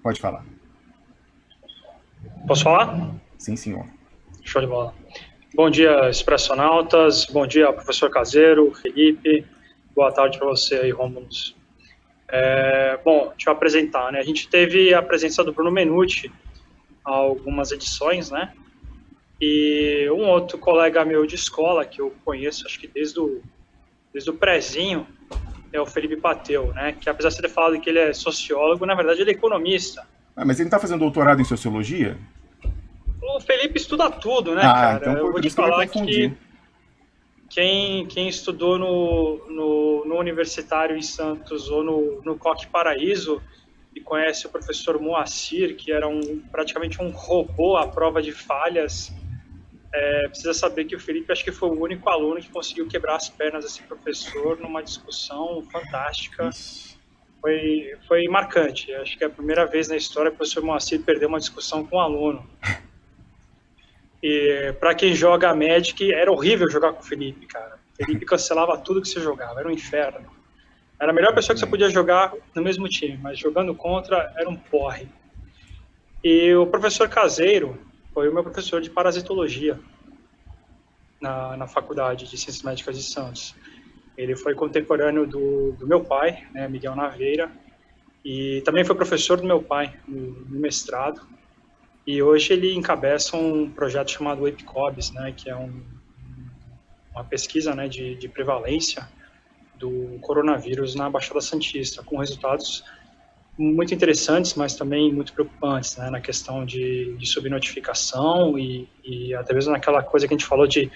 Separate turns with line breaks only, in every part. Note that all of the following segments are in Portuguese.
Pode falar.
Posso falar?
Sim, senhor.
Show de bola. Bom dia, expressionautas. Bom dia, professor Caseiro, Felipe. Boa tarde para você aí, Rômulus. Bom, deixa eu apresentar, né? A gente teve a presença do Bruno Menucci há algumas edições, né? E um outro colega meu de escola, que eu conheço, acho que desde o prézinho, é o Felipe Pateu, né? Que apesar de ter falado que ele é sociólogo, na verdade ele é economista.
Mas ele não está fazendo doutorado em sociologia?
O Felipe estuda tudo, né,
Então
cara? Eu
por
vou te
isso que eu me
falar
confundi.
que quem estudou no Universitário em Santos ou no Coque Paraíso e conhece o professor Moacir, que era praticamente um robô à prova de falhas, precisa saber que o Felipe acho que foi o único aluno que conseguiu quebrar as pernas desse professor numa discussão fantástica. Foi marcante. Acho que é a primeira vez na história que o professor Moacir perdeu uma discussão com um aluno. E para quem joga Magic, era horrível jogar com o Felipe, cara. O Felipe cancelava tudo que você jogava, era um inferno. Era a melhor pessoa que você podia jogar no mesmo time, mas jogando contra era um porre. E o professor Caseiro foi o meu professor de parasitologia na Faculdade de Ciências Médicas de Santos. Ele foi contemporâneo do meu pai, né, Miguel Naveira, e também foi professor do meu pai no mestrado. E hoje ele encabeça um projeto chamado EPICOBS, né, que é uma pesquisa, né, de prevalência do coronavírus na Baixada Santista, com resultados muito interessantes, mas também muito preocupantes, né, na questão de subnotificação e até mesmo naquela coisa que a gente falou de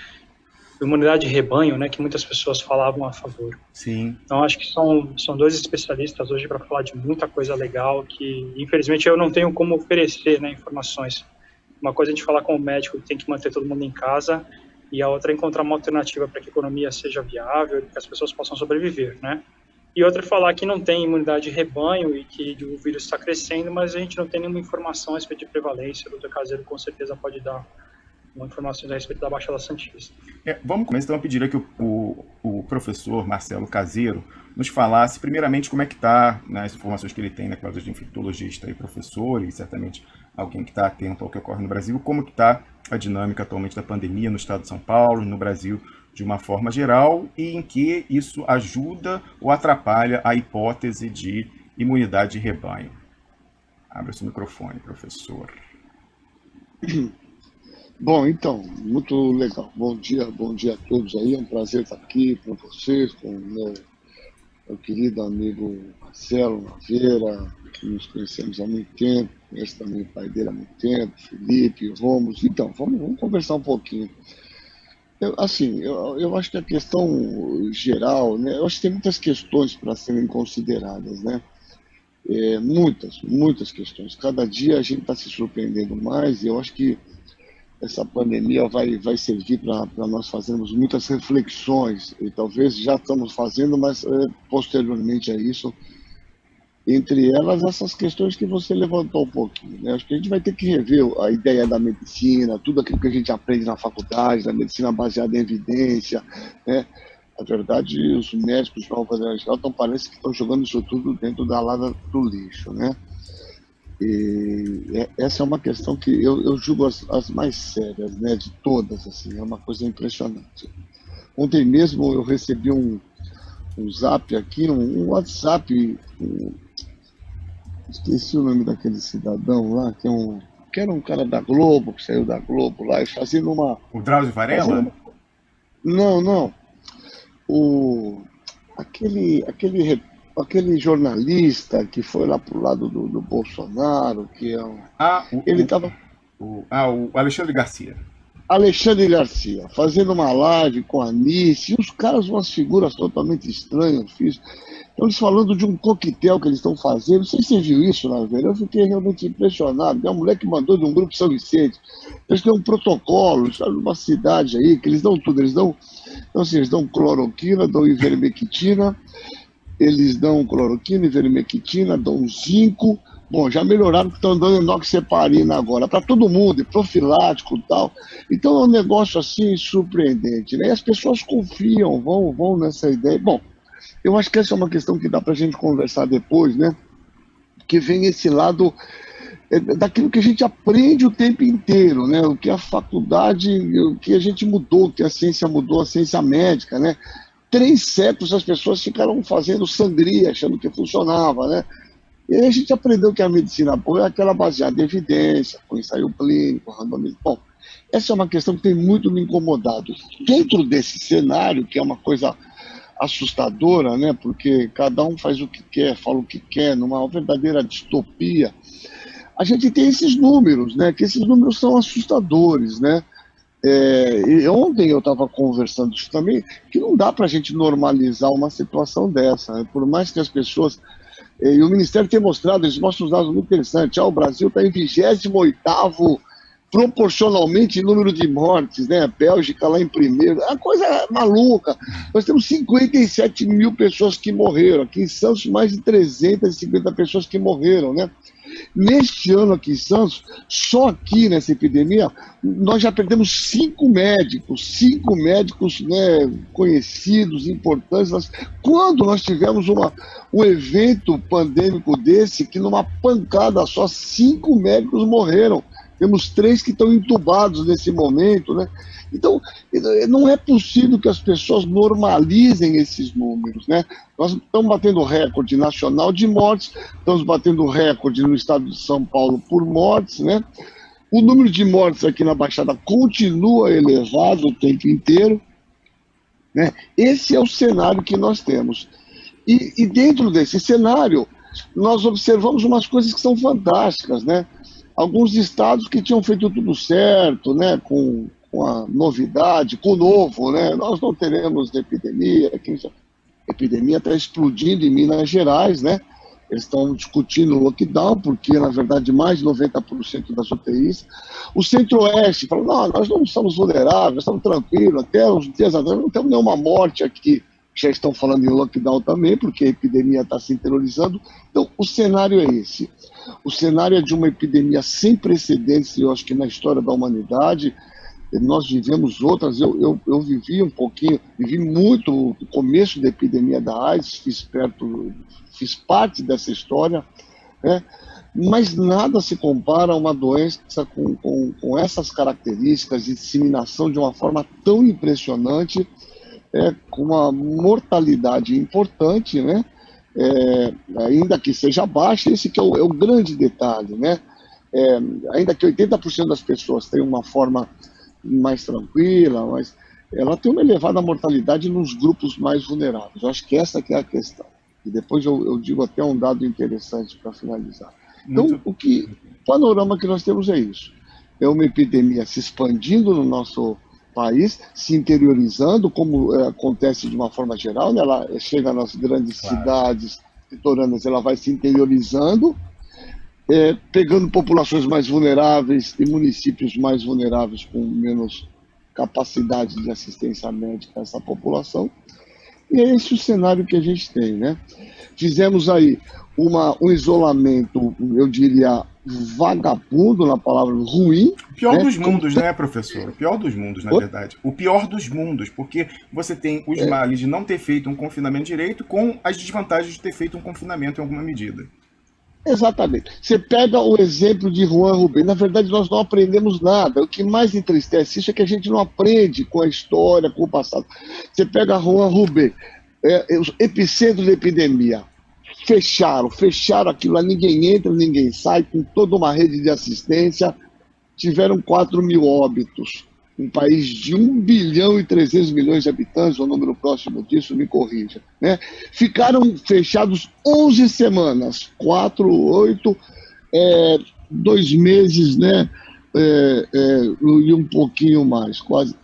imunidade de rebanho, né, que muitas pessoas falavam a favor.
Sim.
Então, acho que são dois especialistas hoje para falar de muita coisa legal que, infelizmente, eu não tenho como oferecer, né, informações. Uma coisa é a gente falar com o médico que tem que manter todo mundo em casa e a outra é encontrar uma alternativa para que a economia seja viável e que as pessoas possam sobreviver, né? E outra é falar que não tem imunidade de rebanho e que o vírus está crescendo, mas a gente não tem nenhuma informação a respeito de prevalência. O Dr. Caseiro com certeza pode dar informações a respeito da Baixada Santista.
Vamos começar então a pedir aqui o professor Marcelo Caseiro nos falasse primeiramente como é que está, nas informações que ele tem, né, claro, de infectologista e professor, e certamente alguém que está atento ao que ocorre no Brasil, como que está a dinâmica atualmente da pandemia no estado de São Paulo, no Brasil de uma forma geral, e em que isso ajuda ou atrapalha a hipótese de imunidade de rebanho. Abra seu microfone, professor.
Bom, então, muito legal. Bom dia a todos aí. É um prazer estar aqui com vocês, com o meu querido amigo Marcelo Naveira, que nos conhecemos há muito tempo, conheço também o pai dele há muito tempo, Felipe, Rômulus. Então, vamos conversar um pouquinho. Eu acho que a questão geral, né, eu acho que tem muitas questões para serem consideradas, né? Muitas questões. Cada dia a gente está se surpreendendo mais e eu acho que essa pandemia vai servir para nós fazermos muitas reflexões, e talvez já estamos fazendo, mas posteriormente a isso, entre elas essas questões que você levantou um pouquinho, né? Acho que a gente vai ter que rever a ideia da medicina, tudo aquilo que a gente aprende na faculdade, da medicina baseada em evidência, né? Na verdade, os médicos de uma maneira geral parece que estão jogando isso tudo dentro da lata do lixo, né? E essa é uma questão que eu julgo as mais sérias, né, de todas, assim, é uma coisa impressionante. Ontem mesmo eu recebi um zap aqui, um WhatsApp, esqueci o nome daquele cidadão lá, que era um cara da Globo, que saiu da Globo lá, e fazendo uma...
O Drauzio Varela?
Não. Aquele jornalista que foi lá pro lado do Bolsonaro, que é um... ele estava...
o Alexandre Garcia.
Alexandre Garcia, fazendo uma live com a Anice, e os caras, umas figuras totalmente estranhas, então eles falando de um coquetel que eles estão fazendo, não sei se você viu isso, velho, eu fiquei realmente impressionado, é uma mulher que mandou de um grupo São Vicente, eles têm um protocolo, sabe, numa cidade aí, que eles dão tudo, eles dão cloroquina, dão ivermectina, dão zinco. Bom, já melhoraram que estão dando enoxaparina agora, para todo mundo, profilático e tal. Então é um negócio assim surpreendente, né? E as pessoas confiam, vão nessa ideia. Bom, eu acho que essa é uma questão que dá para a gente conversar depois, né? que vem esse lado daquilo que a gente aprende o tempo inteiro, né? O que a faculdade, o que a gente mudou, o que a ciência mudou, a ciência médica, né? 3 séculos as pessoas ficaram fazendo sangria, achando que funcionava, né? E aí a gente aprendeu que a medicina boa é aquela baseada em evidência, com ensaio clínico, randomização. Bom, essa é uma questão que tem muito me incomodado. Dentro desse cenário, que é uma coisa assustadora, né? Porque cada um faz o que quer, fala o que quer, numa verdadeira distopia, a gente tem esses números, né? Que esses números são assustadores, né? E ontem eu estava conversando isso também, que não dá para a gente normalizar uma situação dessa, né? Por mais que as pessoas... E o Ministério tem mostrado, eles mostram os dados muito interessantes. O Brasil está em 28º proporcionalmente em número de mortes, né? A Bélgica lá em primeiro. É uma coisa maluca. Nós temos 57 mil pessoas que morreram. Aqui em Santos, mais de 350 pessoas que morreram, né? Neste ano aqui em Santos, só aqui nessa epidemia, nós já perdemos 5 médicos, né, conhecidos, importantes. Quando nós tivemos um evento pandêmico desse, que numa pancada só 5 médicos morreram. Temos 3 que estão entubados nesse momento, né? Então, não é possível que as pessoas normalizem esses números, né? Nós estamos batendo recorde nacional de mortes, estamos batendo recorde no estado de São Paulo por mortes, né? O número de mortes aqui na Baixada continua elevado o tempo inteiro, né? Esse é o cenário que nós temos. E dentro desse cenário, nós observamos umas coisas que são fantásticas, né? Alguns estados que tinham feito tudo certo, né, com a novidade, com o novo, né, nós não teremos epidemia, a epidemia está explodindo em Minas Gerais, né, eles estão discutindo o lockdown, porque, na verdade, mais de 90% das UTIs. O Centro-Oeste fala, não, nós não estamos vulneráveis, estamos tranquilos, até uns dias atrás não temos nenhuma morte aqui. Já estão falando em lockdown também, porque a epidemia está se interiorizando. Então, o cenário é esse. O cenário é de uma epidemia sem precedentes, eu acho que na história da humanidade. Nós vivemos outras, eu vivi um pouquinho, vivi muito o começo da epidemia da AIDS, fiz parte dessa história, né? Mas nada se compara a uma doença com essas características de disseminação de uma forma tão impressionante, com uma mortalidade importante, né? Ainda que seja baixa, esse que é o grande detalhe, né? Ainda que 80% das pessoas tenham uma forma mais tranquila, mas ela tem uma elevada mortalidade nos grupos mais vulneráveis. Eu acho que essa que é a questão. E depois eu digo até um dado interessante para finalizar. Então, o panorama que nós temos é isso. É uma epidemia se expandindo no nosso país, se interiorizando, como acontece de uma forma geral, né? Ela chega nas grandes cidades litorâneas, ela vai se interiorizando, pegando populações mais vulneráveis e municípios mais vulneráveis com menos capacidade de assistência médica a essa população. E é esse o cenário que a gente tem, né? Fizemos aí um isolamento, eu diria, vagabundo, na palavra ruim.
O pior dos mundos, né, professor? O pior dos mundos, na verdade. O pior dos mundos, porque você tem os males de não ter feito um confinamento direito com as desvantagens de ter feito um confinamento em alguma medida.
Exatamente. Você pega o exemplo de Juan Rubem. Na verdade, nós não aprendemos nada. O que mais entristece isso é que a gente não aprende com a história, com o passado. Você pega Juan Rubem, o epicentro da epidemia. Fecharam aquilo lá, ninguém entra, ninguém sai, com toda uma rede de assistência. Tiveram 4 mil óbitos. Um país de 1 bilhão e 300 milhões de habitantes, o número próximo disso, me corrija, né? Ficaram fechados 11 semanas, 4, 8, 2 meses, né? E um pouquinho mais, quase.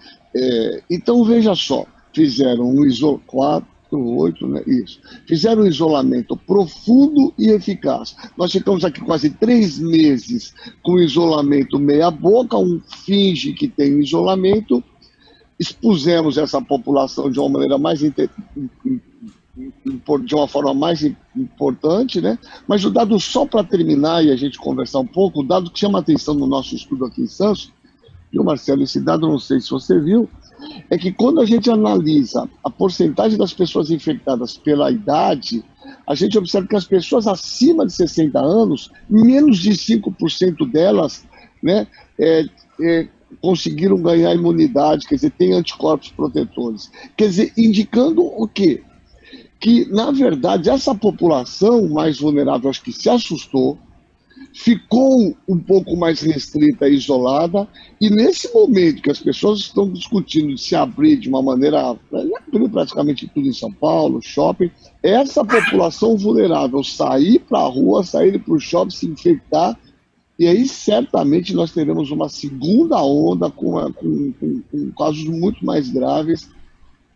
Então, veja só, fizeram um isolamento, 8, né? Isso. Fizeram um isolamento profundo e eficaz. Nós ficamos aqui quase 3 meses com isolamento meia boca, finge que tem isolamento, expusemos essa população de uma maneira de uma forma mais importante, né? Mas o dado, só para terminar e a gente conversar um pouco, o dado que chama a atenção no nosso estudo aqui em Santos, viu, Marcelo, esse dado, não sei se você viu, é que quando a gente analisa a porcentagem das pessoas infectadas pela idade, a gente observa que as pessoas acima de 60 anos, menos de 5% delas, né, conseguiram ganhar imunidade, quer dizer, tem anticorpos protetores. Quer dizer, indicando o quê? Que, na verdade, essa população mais vulnerável, acho que se assustou, ficou um pouco mais restrita e isolada, e nesse momento que as pessoas estão discutindo de se abrir de uma maneira, abrir praticamente tudo em São Paulo, shopping, essa população vulnerável sair para a rua, sair para o shopping, se infectar, e aí certamente nós teremos uma segunda onda com casos muito mais graves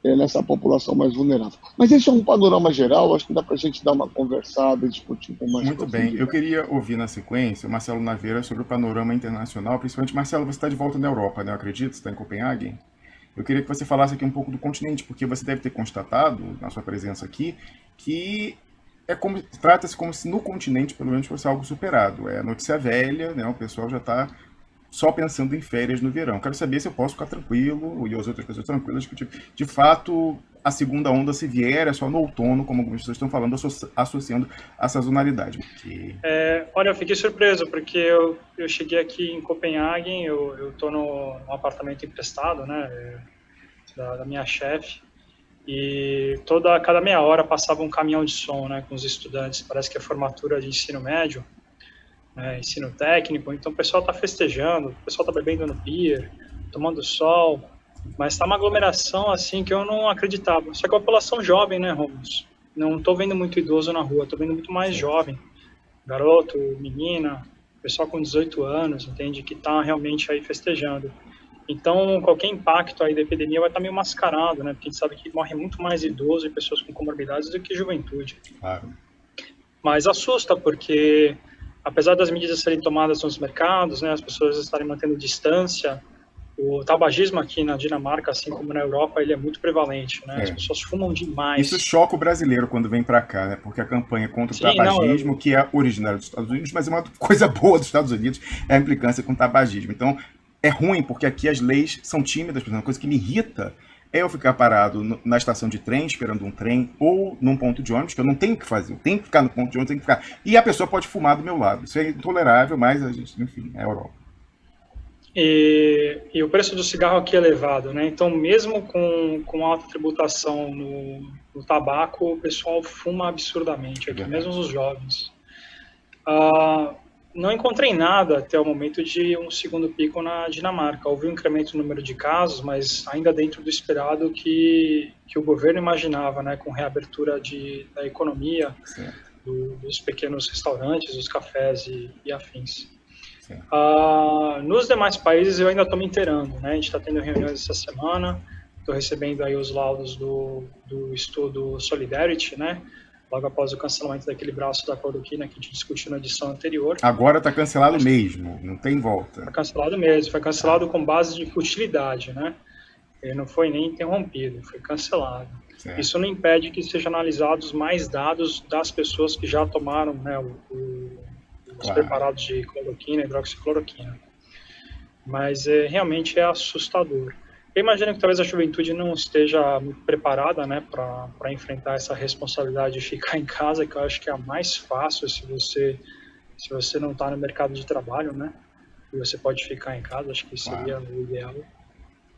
nessa população mais vulnerável. Mas esse é um panorama geral, acho que dá para a gente dar uma conversada e discutir com mais
Muito bem, eu queria ouvir na sequência o Marcelo Naveira sobre o panorama internacional, principalmente, Marcelo, você está de volta na Europa, né? Eu acredito, você está em Copenhague. Eu queria que você falasse aqui um pouco do continente, porque você deve ter constatado, na sua presença aqui, que trata-se como se no continente, pelo menos, fosse algo superado. É notícia velha, né? O pessoal já está só pensando em férias no verão. Quero saber se eu posso ficar tranquilo, e as outras pessoas tranquilas, que de fato a segunda onda, se vier, é só no outono, como algumas pessoas estão falando, associando a sazonalidade.
Olha, eu fiquei surpreso, porque eu cheguei aqui em Copenhague, eu estou num apartamento emprestado, né, da minha chefe, e cada meia hora passava um caminhão de som, né, com os estudantes. Parece que é formatura de ensino médio, ensino técnico, então o pessoal está festejando, o pessoal está bebendo no beer, tomando sol, mas está uma aglomeração assim que eu não acreditava. Só que a população jovem, né, Romulus? Não estou vendo muito idoso na rua, estou vendo muito mais jovem, garoto, menina, pessoal com 18 anos, entende, que está realmente aí festejando. Então, qualquer impacto aí da epidemia vai estar meio mascarado, né, porque a gente sabe que morre muito mais idoso e pessoas com comorbidades do que juventude.
Claro.
Mas assusta, porque apesar das medidas serem tomadas nos mercados, né, as pessoas estarem mantendo distância, o tabagismo aqui na Dinamarca, assim como na Europa, ele é muito prevalente, né? As pessoas fumam demais.
Isso choca o brasileiro quando vem para cá, né? Porque a campanha contra o tabagismo, que é originário dos Estados Unidos, mas é uma coisa boa dos Estados Unidos, é a implicância com o tabagismo. Então, é ruim, porque aqui as leis são tímidas. Por exemplo, uma coisa que me irrita é eu ficar parado na estação de trem, esperando um trem, ou num ponto de ônibus, que eu não tenho o que fazer, eu tenho que ficar no ponto de ônibus, tenho que ficar. E a pessoa pode fumar do meu lado. Isso é intolerável, mas a gente, enfim, é a Europa.
E o preço do cigarro aqui é elevado, né? Então, mesmo com alta tributação no tabaco, o pessoal fuma absurdamente aqui, mesmo os jovens. Não encontrei nada até o momento de um segundo pico na Dinamarca. Houve um incremento no número de casos, mas ainda dentro do esperado que o governo imaginava, né? Com reabertura da economia, dos pequenos restaurantes, dos cafés e afins. Nos demais países eu ainda estou me inteirando, né? A gente está tendo reuniões essa semana, estou recebendo aí os laudos do estudo Solidarity, né? Logo após o cancelamento daquele braço da cloroquina que a gente discutiu na edição anterior.
Agora está cancelado mesmo, não tem volta.
Está cancelado mesmo, foi cancelado com base de futilidade, né? Ele não foi nem interrompido, foi cancelado. Certo. Isso não impede que sejam analisados mais dados das pessoas que já tomaram, né, os preparados de cloroquina, hidroxicloroquina. Mas realmente é assustador. Eu imagino que talvez a juventude não esteja muito preparada, né, para enfrentar essa responsabilidade de ficar em casa, que eu acho que é a mais fácil se você não está no mercado de trabalho, né, e você pode ficar em casa, acho que seria o ideal.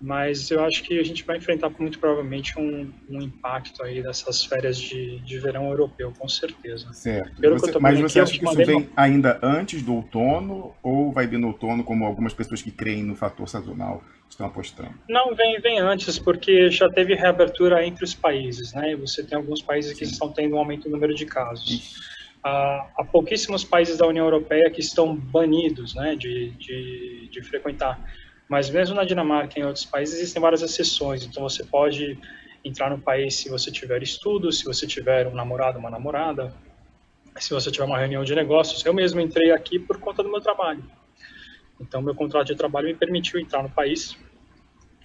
Mas eu acho que a gente vai enfrentar muito provavelmente um impacto aí dessas férias de verão europeu, com certeza.
Certo. Mas você acha que isso vem ainda antes do outono ou vai vir no outono, como algumas pessoas que creem no fator sazonal estão apostando?
Não, vem antes, porque já teve reabertura entre os países, né? Você tem alguns países que estão tendo um aumento no número de casos. Há pouquíssimos países da União Europeia que estão banidos, né, de frequentar. Mas mesmo na Dinamarca e em outros países existem várias exceções. Então você pode entrar no país se você tiver estudo, se você tiver um namorado, uma namorada, se você tiver uma reunião de negócios. Eu mesmo entrei aqui por conta do meu trabalho. Então meu contrato de trabalho me permitiu entrar no país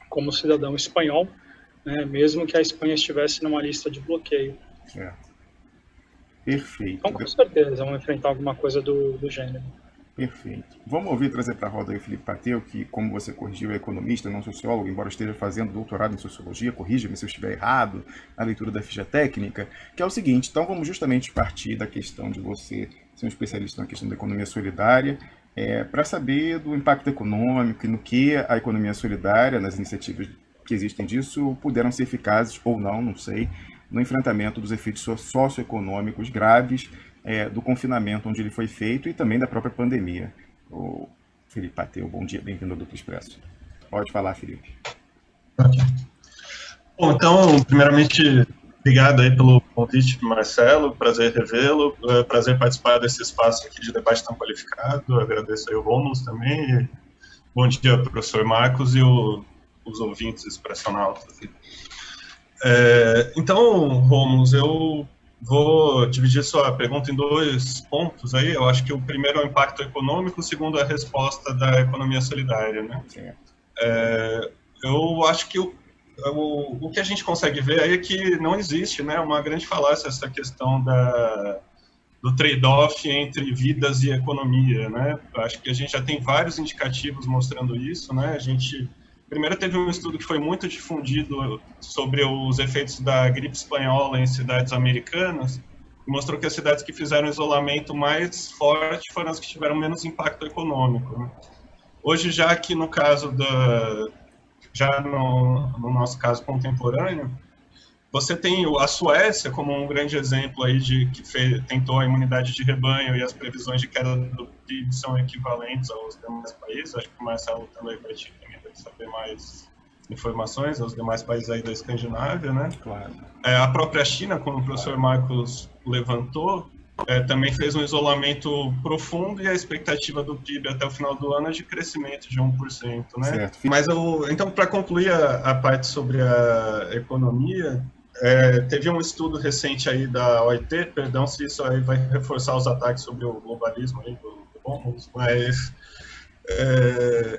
como cidadão espanhol, né, mesmo que a Espanha estivesse numa lista de bloqueio.
Certo. Perfeito.
Então com certeza vamos enfrentar alguma coisa do gênero.
Perfeito. Vamos ouvir trazer para a roda aí o Felipe Pateu, que, como você corrigiu, é economista, não sociólogo, embora esteja fazendo doutorado em sociologia, corrija-me se eu estiver errado na leitura da ficha técnica, que é o seguinte, então vamos justamente partir da questão de você ser um especialista na questão da economia solidária, para saber do impacto econômico e no que a economia solidária, nas iniciativas que existem disso, puderam ser eficazes ou não, não sei, no enfrentamento dos efeitos socioeconômicos graves do confinamento onde ele foi feito e também da própria pandemia. O Felipe Pateu, bom dia, bem-vindo ao Duplo Expresso. Pode falar, Felipe.
Okay. Bom, então, primeiramente, obrigado aí pelo convite, Marcelo, prazer revê-lo, prazer participar desse espaço aqui de debate tão qualificado, agradeço aí o Rômulo também, e bom dia, professor Marcos e os ouvintes expressionautas. Então, Rômulo, eu vou dividir sua pergunta em 2 pontos aí. Eu acho que o primeiro é o impacto econômico, o segundo é a resposta da economia solidária, né? Eu acho que o que a gente consegue ver aí é que não existe, né, uma grande falácia essa questão do trade-off entre vidas e economia, né? Eu acho que a gente já tem vários indicativos mostrando isso, né? Primeiro teve um estudo que foi muito difundido sobre os efeitos da gripe espanhola em cidades americanas, e mostrou que as cidades que fizeram isolamento mais forte foram as que tiveram menos impacto econômico, né? Hoje, já aqui no caso no nosso caso contemporâneo, você tem a Suécia como um grande exemplo aí tentou a imunidade de rebanho, e as previsões de queda do PIB são equivalentes aos demais países. Acho que o Marcelo também vai saber mais informações, aos demais países aí da Escandinávia, né?
Claro.
A própria China, como o professor Marcos levantou, também fez um isolamento profundo, e a expectativa do PIB até o final do ano é de crescimento de 1%, né?
Certo.
Mas então, para concluir a parte sobre a economia, teve um estudo recente aí da OIT, perdão se isso aí vai reforçar os ataques sobre o globalismo aí do Rômulo, mas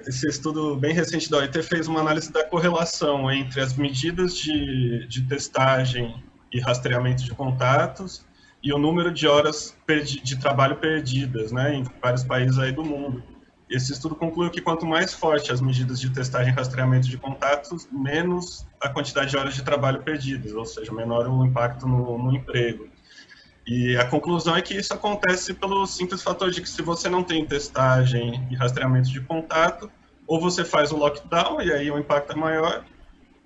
esse estudo bem recente da OIT fez uma análise da correlação entre as medidas de testagem e rastreamento de contatos e o número de horas de trabalho perdidas, né, em vários países aí do mundo. Esse estudo concluiu que quanto mais forte as medidas de testagem e rastreamento de contatos, menos a quantidade de horas de trabalho perdidas, ou seja, menor o impacto no emprego. E a conclusão é que isso acontece pelo simples fator de que, se você não tem testagem e rastreamento de contato, ou você faz o lockdown, e aí o impacto é maior,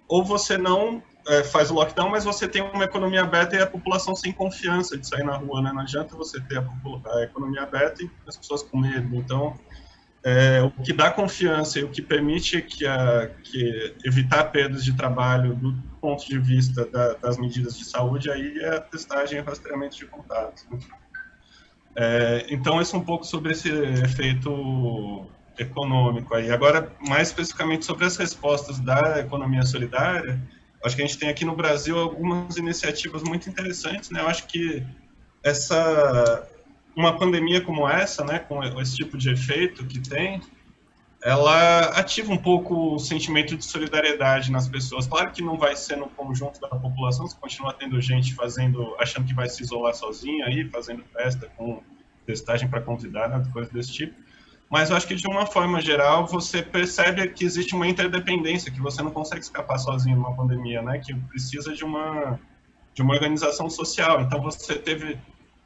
ou você não faz o lockdown, mas você tem uma economia aberta e a população sem confiança de sair na rua, né? Não adianta você ter a economia aberta e as pessoas com medo. Então, o que dá confiança e o que permite que evitar perdas de trabalho do ponto de vista das medidas de saúde aí é a testagem e rastreamento de contatos. Então, isso é um pouco sobre esse efeito econômico aí. Agora, mais especificamente sobre as respostas da economia solidária, acho que a gente tem aqui no Brasil algumas iniciativas muito interessantes, né? Eu acho que uma pandemia como essa, né, com esse tipo de efeito que tem, ela ativa um pouco o sentimento de solidariedade nas pessoas. Claro que não vai ser no conjunto da população, você continua tendo gente achando que vai se isolar sozinha aí, fazendo festa com testagem para convidar, coisas desse tipo. Mas eu acho que, de uma forma geral, você percebe que existe uma interdependência, que você não consegue escapar sozinho numa pandemia, né, que precisa de uma organização social. Então, você teve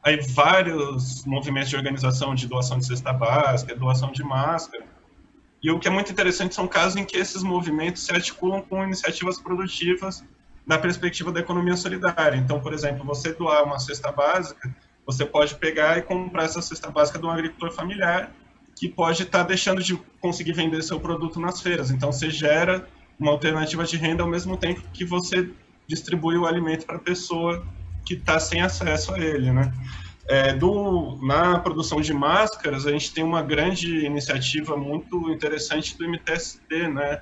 aí vários movimentos de organização de doação de cesta básica, doação de máscara. E o que é muito interessante são casos em que esses movimentos se articulam com iniciativas produtivas na perspectiva da economia solidária. Então, por exemplo, você doar uma cesta básica, você pode pegar e comprar essa cesta básica de um agricultor familiar que pode estar deixando de conseguir vender seu produto nas feiras. Então, você gera uma alternativa de renda ao mesmo tempo que você distribui o alimento para a pessoa que está sem acesso a ele, né? Na produção de máscaras, a gente tem uma grande iniciativa muito interessante do MTST, né?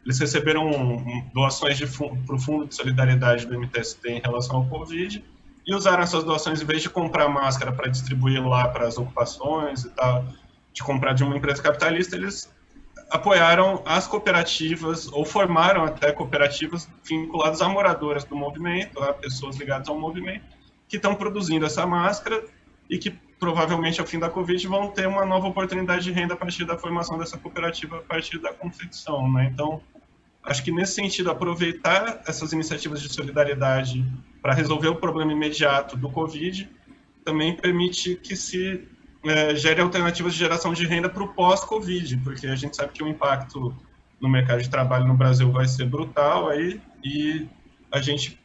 Eles receberam doações para o Fundo de Solidariedade do MTST em relação ao Covid, e usaram essas doações, em vez de comprar máscara para distribuir lá para as ocupações e tal, de comprar de uma empresa capitalista, eles apoiaram as cooperativas, ou formaram até cooperativas vinculadas a moradoras do movimento, a pessoas ligadas ao movimento, que estão produzindo essa máscara e que provavelmente ao fim da Covid vão ter uma nova oportunidade de renda a partir da formação dessa cooperativa, a partir da confecção, né? Então, acho que nesse sentido, aproveitar essas iniciativas de solidariedade para resolver o problema imediato do Covid também permite que se gere alternativas de geração de renda para o pós-Covid, porque a gente sabe que o impacto no mercado de trabalho no Brasil vai ser brutal aí, e a gente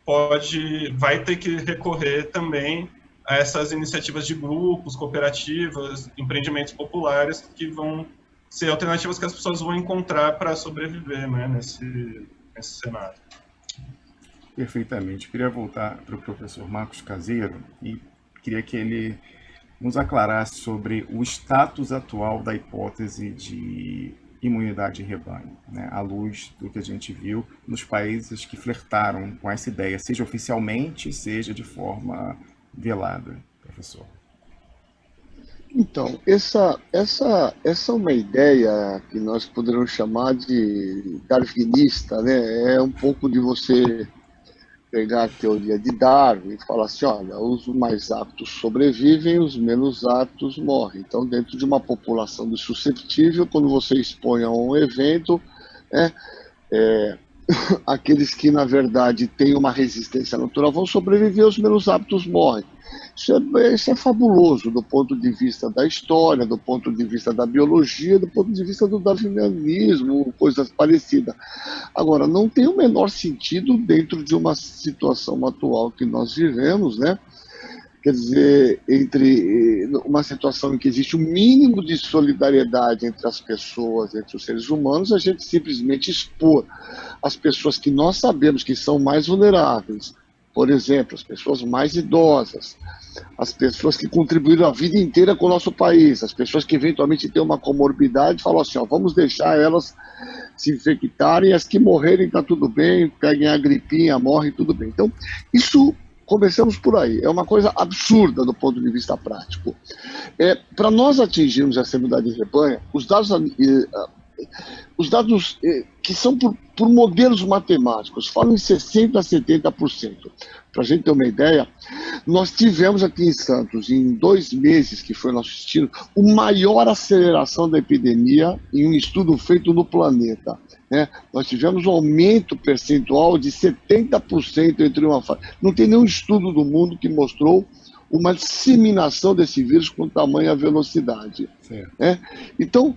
vai ter que recorrer também a essas iniciativas de grupos, cooperativas, empreendimentos populares, que vão ser alternativas que as pessoas vão encontrar para sobreviver, né, nesse cenário.
Perfeitamente. Queria voltar para o professor Marcos Caseiro e queria que ele nos aclarasse sobre o status atual da hipótese de imunidade de rebanho, né, à luz do que a gente viu nos países que flertaram com essa ideia, seja oficialmente, seja de forma velada, professor.
Então, essa é uma ideia que nós poderíamos chamar de darwinista, né? É um pouco de você pegar a teoria de Darwin e falar assim, olha, os mais aptos sobrevivem, os menos aptos morrem. Então, dentro de uma população de susceptível, quando você expõe a um evento, aqueles que, na verdade, têm uma resistência natural vão sobreviver, os menos aptos morrem. Isso é fabuloso do ponto de vista da história, do ponto de vista da biologia, do ponto de vista do darwinismo, coisas parecidas. Agora, não tem o menor sentido dentro de uma situação atual que nós vivemos, né? Quer dizer, entre uma situação em que existe um mínimo de solidariedade entre as pessoas, entre os seres humanos, a gente simplesmente expor as pessoas que nós sabemos que são mais vulneráveis, por exemplo, as pessoas mais idosas, as pessoas que contribuíram a vida inteira com o nosso país, as pessoas que eventualmente têm uma comorbidade, falam assim, ó, vamos deixar elas se infectarem, as que morrerem está tudo bem, peguem a gripinha, morrem, tudo bem. Então, isso, começamos por aí, é uma coisa absurda do ponto de vista prático. Para nós atingirmos essa imunidade de rebanho, os dados que são por modelos matemáticos falam em 60% a 70%. Para a gente ter uma ideia, nós tivemos aqui em Santos, em 2 meses, que foi nosso destino, a maior aceleração da epidemia em um estudo feito no planeta, né? Nós tivemos um aumento percentual de 70% entre uma fase. Não tem nenhum estudo do mundo que mostrou uma disseminação desse vírus com tamanha velocidade. Né? Então,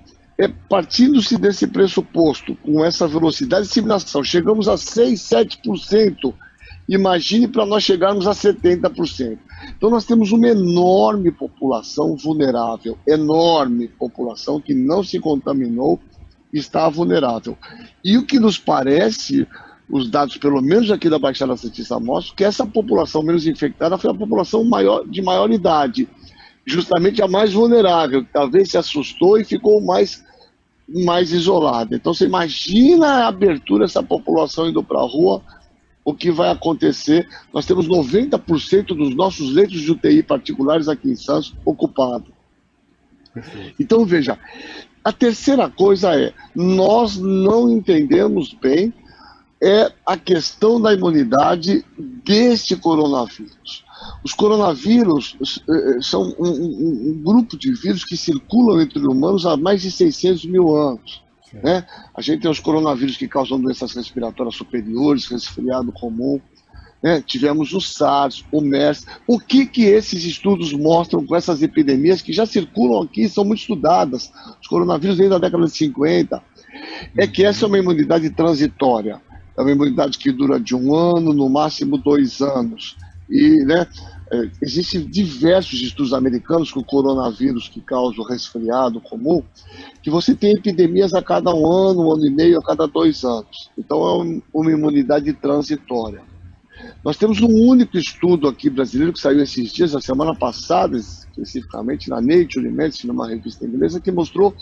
partindo-se desse pressuposto, com essa velocidade de disseminação, chegamos a 6%, 7%. Imagine para nós chegarmos a 70%. Então nós temos uma enorme população vulnerável, enorme população que não se contaminou, está vulnerável. E o que nos parece, os dados pelo menos aqui da Baixada Santista mostram, que essa população menos infectada foi a população de maior idade, justamente a mais vulnerável, que talvez se assustou e ficou mais isolada. Então você imagina a abertura dessa população indo para a rua, o que vai acontecer. Nós temos 90% dos nossos leitos de UTI particulares aqui em Santos ocupados. Então, veja, a terceira coisa nós não entendemos bem a questão da imunidade deste coronavírus. Os coronavírus são um grupo de vírus que circulam entre humanos há mais de 600 mil anos. Né? A gente tem os coronavírus que causam doenças respiratórias superiores, resfriado comum, né? Tivemos o SARS, o MERS. O que esses estudos mostram com essas epidemias que já circulam aqui, são muito estudadas, os coronavírus desde a década de 50, é que essa é uma imunidade transitória, é uma imunidade que dura de 1 ano, no máximo 2 anos, e, né, existem diversos estudos americanos com o coronavírus que causa o resfriado comum, que você tem epidemias a cada 1 ano, 1 ano e meio, a cada 2 anos. Então é uma imunidade transitória. Nós temos um único estudo aqui brasileiro que saiu esses dias, a semana passada, especificamente na Nature Medicine, numa revista inglesa, que mostrou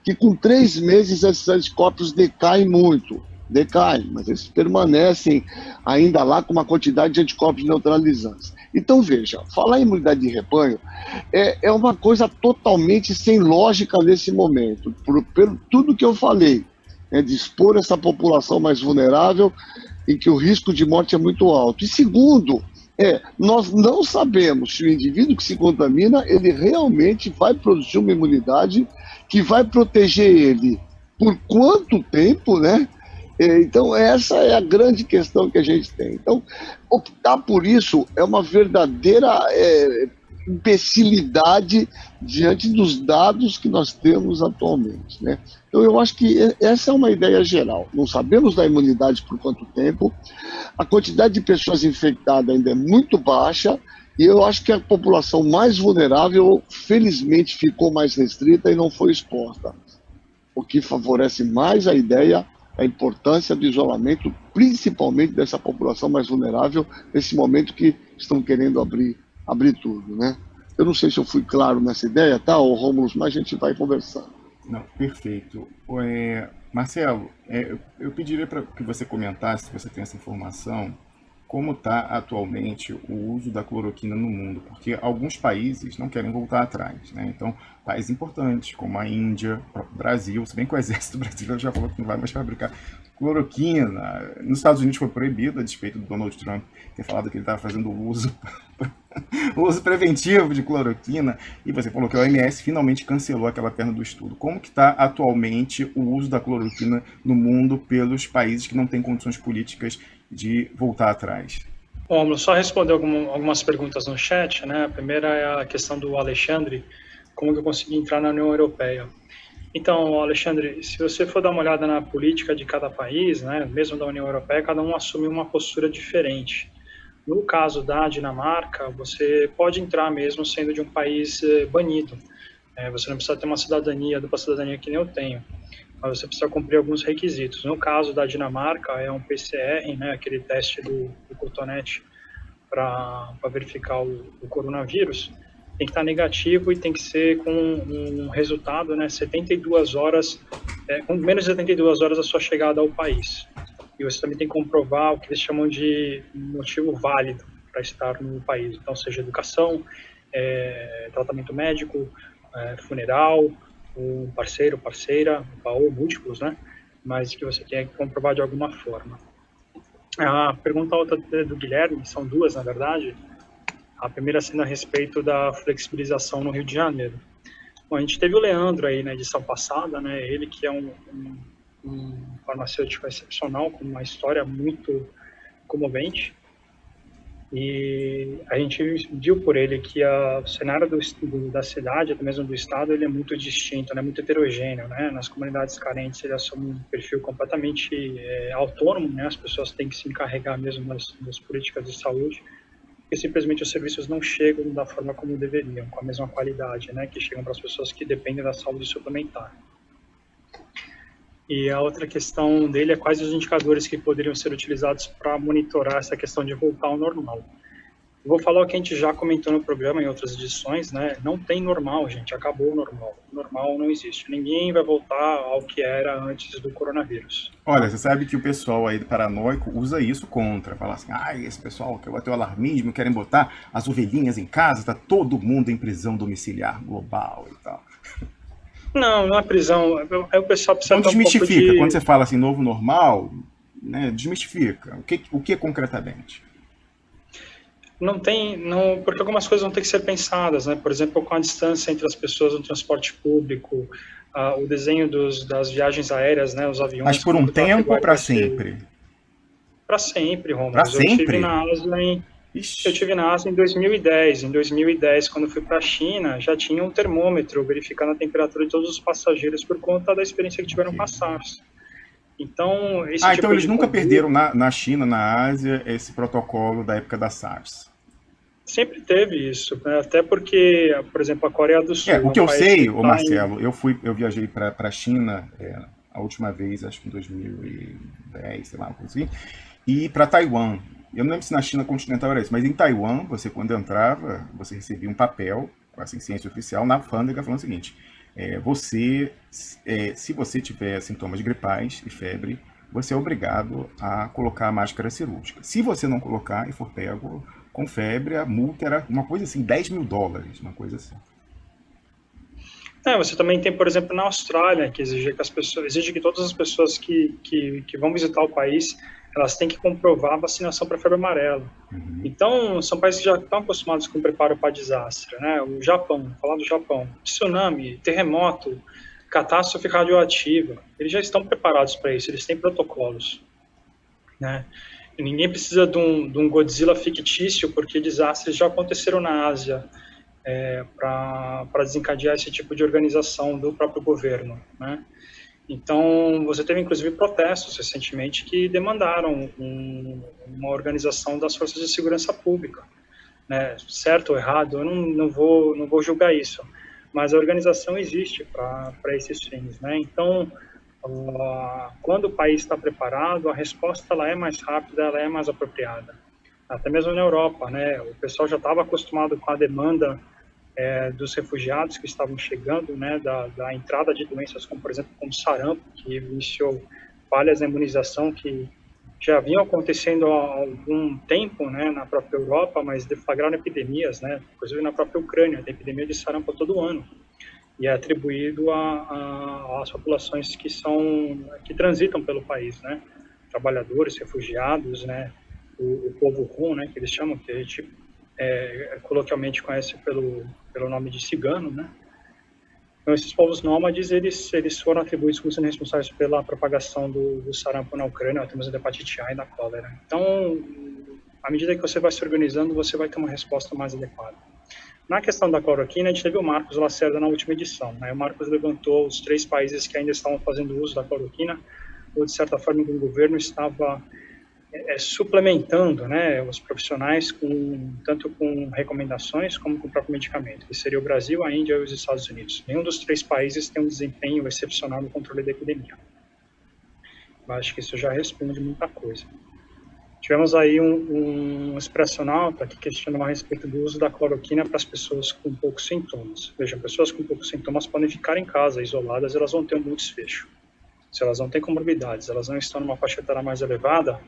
que com 3 meses esses anticorpos decaem muito. Decaem, mas eles permanecem ainda lá com uma quantidade de anticorpos neutralizantes. Então, veja, falar em imunidade de rebanho é uma coisa totalmente sem lógica nesse momento, por tudo que eu falei, de expor essa população mais vulnerável em que o risco de morte é muito alto. E segundo, Nós não sabemos se o indivíduo que se contamina, ele realmente vai produzir uma imunidade que vai proteger ele por quanto tempo, né? Então, essa é a grande questão que a gente tem. Então, optar por isso é uma verdadeira imbecilidade diante dos dados que nós temos atualmente, né? Então, eu acho que essa é uma ideia geral. Não sabemos da imunidade por quanto tempo, a quantidade de pessoas infectadas ainda é muito baixa, e eu acho que a população mais vulnerável, felizmente, ficou mais restrita e não foi exposta, o que favorece mais a ideia, a importância do isolamento, principalmente dessa população mais vulnerável, nesse momento que estão querendo abrir tudo, né? Eu não sei se eu fui claro nessa ideia, tá, Rômulo, mas a gente vai conversando.
Não, perfeito. Marcelo, eu pediria para que você comentasse, se você tem essa informação, como está atualmente o uso da cloroquina no mundo, porque alguns países não querem voltar atrás, né? Então, países importantes, como a Índia, o próprio Brasil, se bem que o exército brasileiro já falou que não vai mais fabricar cloroquina. Nos Estados Unidos foi proibido, a despeito do Donald Trump ter falado que ele estava fazendo o uso preventivo de cloroquina, e você falou que a OMS finalmente cancelou aquela perna do estudo. Como que está atualmente o uso da cloroquina no mundo pelos países que não têm condições políticas de voltar atrás?
Bom, só responder algumas perguntas no chat, né? A primeira é a questão do Alexandre, como que eu consegui entrar na União Europeia. Então, Alexandre, se você for dar uma olhada na política de cada país, né, mesmo da União Europeia, cada um assume uma postura diferente. No caso da Dinamarca, você pode entrar mesmo sendo de um país banido. Você não precisa ter uma dupla cidadania que nem eu tenho, mas você precisa cumprir alguns requisitos. No caso da Dinamarca, é um PCR, né, aquele teste do cotonete para verificar o coronavírus, tem que estar negativo e tem que ser com um resultado, né, 72 horas, com menos de 72 horas da sua chegada ao país. E você também tem que comprovar o que eles chamam de motivo válido para estar no país. Então, seja educação, tratamento médico, funeral, um parceiro, parceira, ou múltiplos, né? Mas que você quer comprovar de alguma forma. A pergunta outra do Guilherme, são duas, na verdade. A primeira sendo a respeito da flexibilização no Rio de Janeiro. Bom, a gente teve o Leandro aí na edição passada, né? Ele que é um farmacêutico excepcional, com uma história muito comovente. E a gente viu por ele que o cenário da cidade, até mesmo do estado, ele é muito distinto, né? Muito heterogêneo, né? Nas comunidades carentes ele assume um perfil completamente autônomo, né? As pessoas têm que se encarregar mesmo das políticas de saúde, porque simplesmente os serviços não chegam da forma como deveriam, com a mesma qualidade, né? Que chegam para as pessoas que dependem da saúde suplementar. E a outra questão dele é quais os indicadores que poderiam ser utilizados para monitorar essa questão de voltar ao normal. Eu vou falar o que a gente já comentou no programa em outras edições, né? Não tem normal, gente, acabou o normal. O normal não existe. Ninguém vai voltar ao que era antes do coronavírus.
Olha, você sabe que o pessoal aí paranoico usa isso contra. Fala assim, esse pessoal que vai ter o alarmismo, querem botar as ovelhinhas em casa, tá todo mundo em prisão domiciliar global e tal.
Não é prisão. Aí o pessoal precisa
então desmistifica. Quando você fala assim, novo normal, né, desmistifica. O que concretamente?
Porque algumas coisas vão ter que ser pensadas, né? Por exemplo, com a distância entre as pessoas no transporte público, o desenho das viagens aéreas, né, os aviões.
Mas por um tempo ou para sempre?
Para sempre, Romulo.
Para sempre?
Eu tive na Ásia em 2010. Em 2010, quando fui para a China, já tinha um termômetro verificando a temperatura de todos os passageiros por conta da experiência que tiveram com a SARS. Então,
então eles nunca perderam na China, na Ásia, esse protocolo da época da SARS?
Sempre teve isso, né? Até porque, por exemplo, a Coreia do Sul...
O que eu sei, Marcelo, eu viajei para a China a última vez, acho que em 2010, sei lá, uma coisa assim, e para Taiwan. Eu não lembro se na China continental era isso, mas em Taiwan, você quando entrava, você recebia um papel, assim, ciência oficial, na alfândega, falando o seguinte, se você tiver sintomas gripais e febre, você é obrigado a colocar a máscara cirúrgica. Se você não colocar e for pego com febre, a multa era uma coisa assim, $10 mil, uma coisa assim.
Você também tem, por exemplo, na Austrália, que exige que todas as pessoas que vão visitar o país elas têm que comprovar a vacinação para febre amarela. Então, são países que já estão acostumados com preparo para desastre, né? O Japão, falar do Japão, tsunami, terremoto, catástrofe radioativa, eles já estão preparados para isso, eles têm protocolos, né? E ninguém precisa de um Godzilla fictício, porque desastres já aconteceram na Ásia para desencadear esse tipo de organização do próprio governo, né? Então, você teve inclusive protestos recentemente que demandaram uma organização das forças de segurança pública, né? Certo ou errado, eu não vou julgar isso, mas a organização existe para esses fins, né? Então, quando o país está preparado, a resposta ela é mais rápida, ela é mais apropriada. Até mesmo na Europa, né? O pessoal já estava acostumado com a demanda dos refugiados que estavam chegando, né? Da entrada de doenças como, por exemplo, como sarampo, que iniciou falhas na imunização que já vinham acontecendo há algum tempo, né? Na própria Europa, mas deflagraram epidemias, né? Inclusive na própria Ucrânia, tem epidemia de sarampo todo ano. E é atribuído às populações que transitam pelo país, né? Trabalhadores, refugiados, né? O povo rum, né? Que eles chamam, que a gente coloquialmente conhece pelo nome de cigano, né? Então, esses povos nômades, eles foram atribuídos como sendo responsáveis pela propagação do sarampo na Ucrânia, até mesmo da hepatite A e da cólera. Então, à medida que você vai se organizando, você vai ter uma resposta mais adequada. Na questão da cloroquina, a gente teve o Marcos Lacerda na última edição, né? O Marcos levantou os 3 países que ainda estavam fazendo uso da cloroquina, ou de certa forma o governo estava suplementando, né, os profissionais tanto com recomendações como com o próprio medicamento, que seria o Brasil, a Índia e os Estados Unidos. Nenhum dos 3 países tem um desempenho excepcional no controle da epidemia. Eu acho que isso já responde muita coisa. Tivemos aí um expressionauta que questionou a respeito do uso da cloroquina para as pessoas com poucos sintomas. Vejam, pessoas com poucos sintomas podem ficar em casa, isoladas, elas vão ter um bom desfecho. Se elas não têm comorbidades, elas não estão numa faixa etária mais elevada,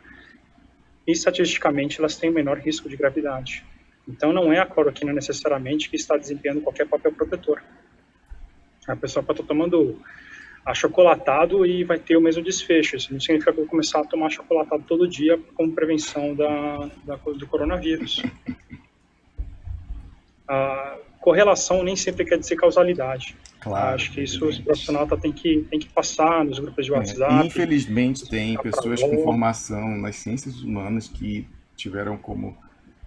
e estatisticamente elas têm menor risco de gravidade. Então não é a cloroquina necessariamente que está desempenhando qualquer papel protetor. A pessoa pode estar tomando achocolatado e vai ter o mesmo desfecho. Isso não significa que eu vou começar a tomar achocolatado todo dia como prevenção do coronavírus. A correlação nem sempre quer dizer causalidade.
Claro,
acho que isso os profissionais tem que passar nos grupos de WhatsApp.
Infelizmente tem pessoas com formação nas ciências humanas que tiveram como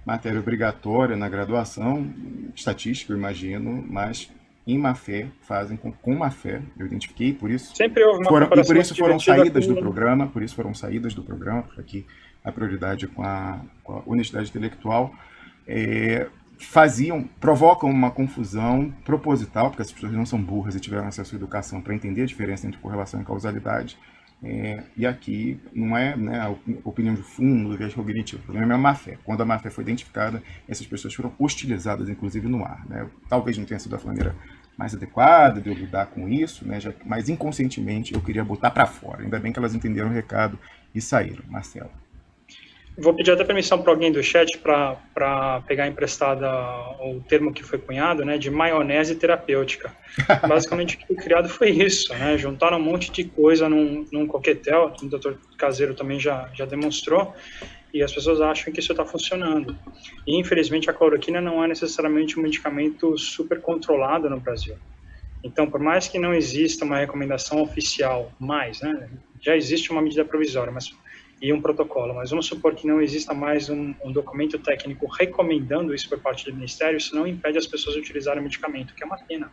matéria obrigatória na graduação, estatística, eu imagino, mas em má fé, fazem com má fé, eu identifiquei, por isso
sempre houve uma
e por isso foram saídas
com...
do programa, porque a prioridade é com a honestidade intelectual, provocam uma confusão proposital, porque as pessoas não são burras e tiveram acesso à educação para entender a diferença entre correlação e causalidade. E aqui não é, né, a opinião de fundo do viés cognitivo, o problema é a má-fé. Quando a má-fé foi identificada, essas pessoas foram hostilizadas, inclusive no ar, né? Talvez não tenha sido a maneira mais adequada de eu lidar com isso, né? Mas inconscientemente eu queria botar para fora. Ainda bem que elas entenderam o recado e saíram. Marcelo.
Vou pedir até permissão para alguém do chat para pegar emprestada o termo que foi cunhado, né, de maionese terapêutica. Basicamente, o que foi criado foi isso, né, juntaram um monte de coisa num coquetel, o doutor Caseiro também já demonstrou, e as pessoas acham que isso está funcionando. E, infelizmente, a cloroquina não é necessariamente um medicamento super controlado no Brasil. Então, por mais que não exista uma recomendação oficial, né, já existe uma medida provisória, e um protocolo, mas vamos supor que não exista mais um documento técnico recomendando isso por parte do Ministério, isso não impede as pessoas de utilizarem o medicamento, que é uma pena,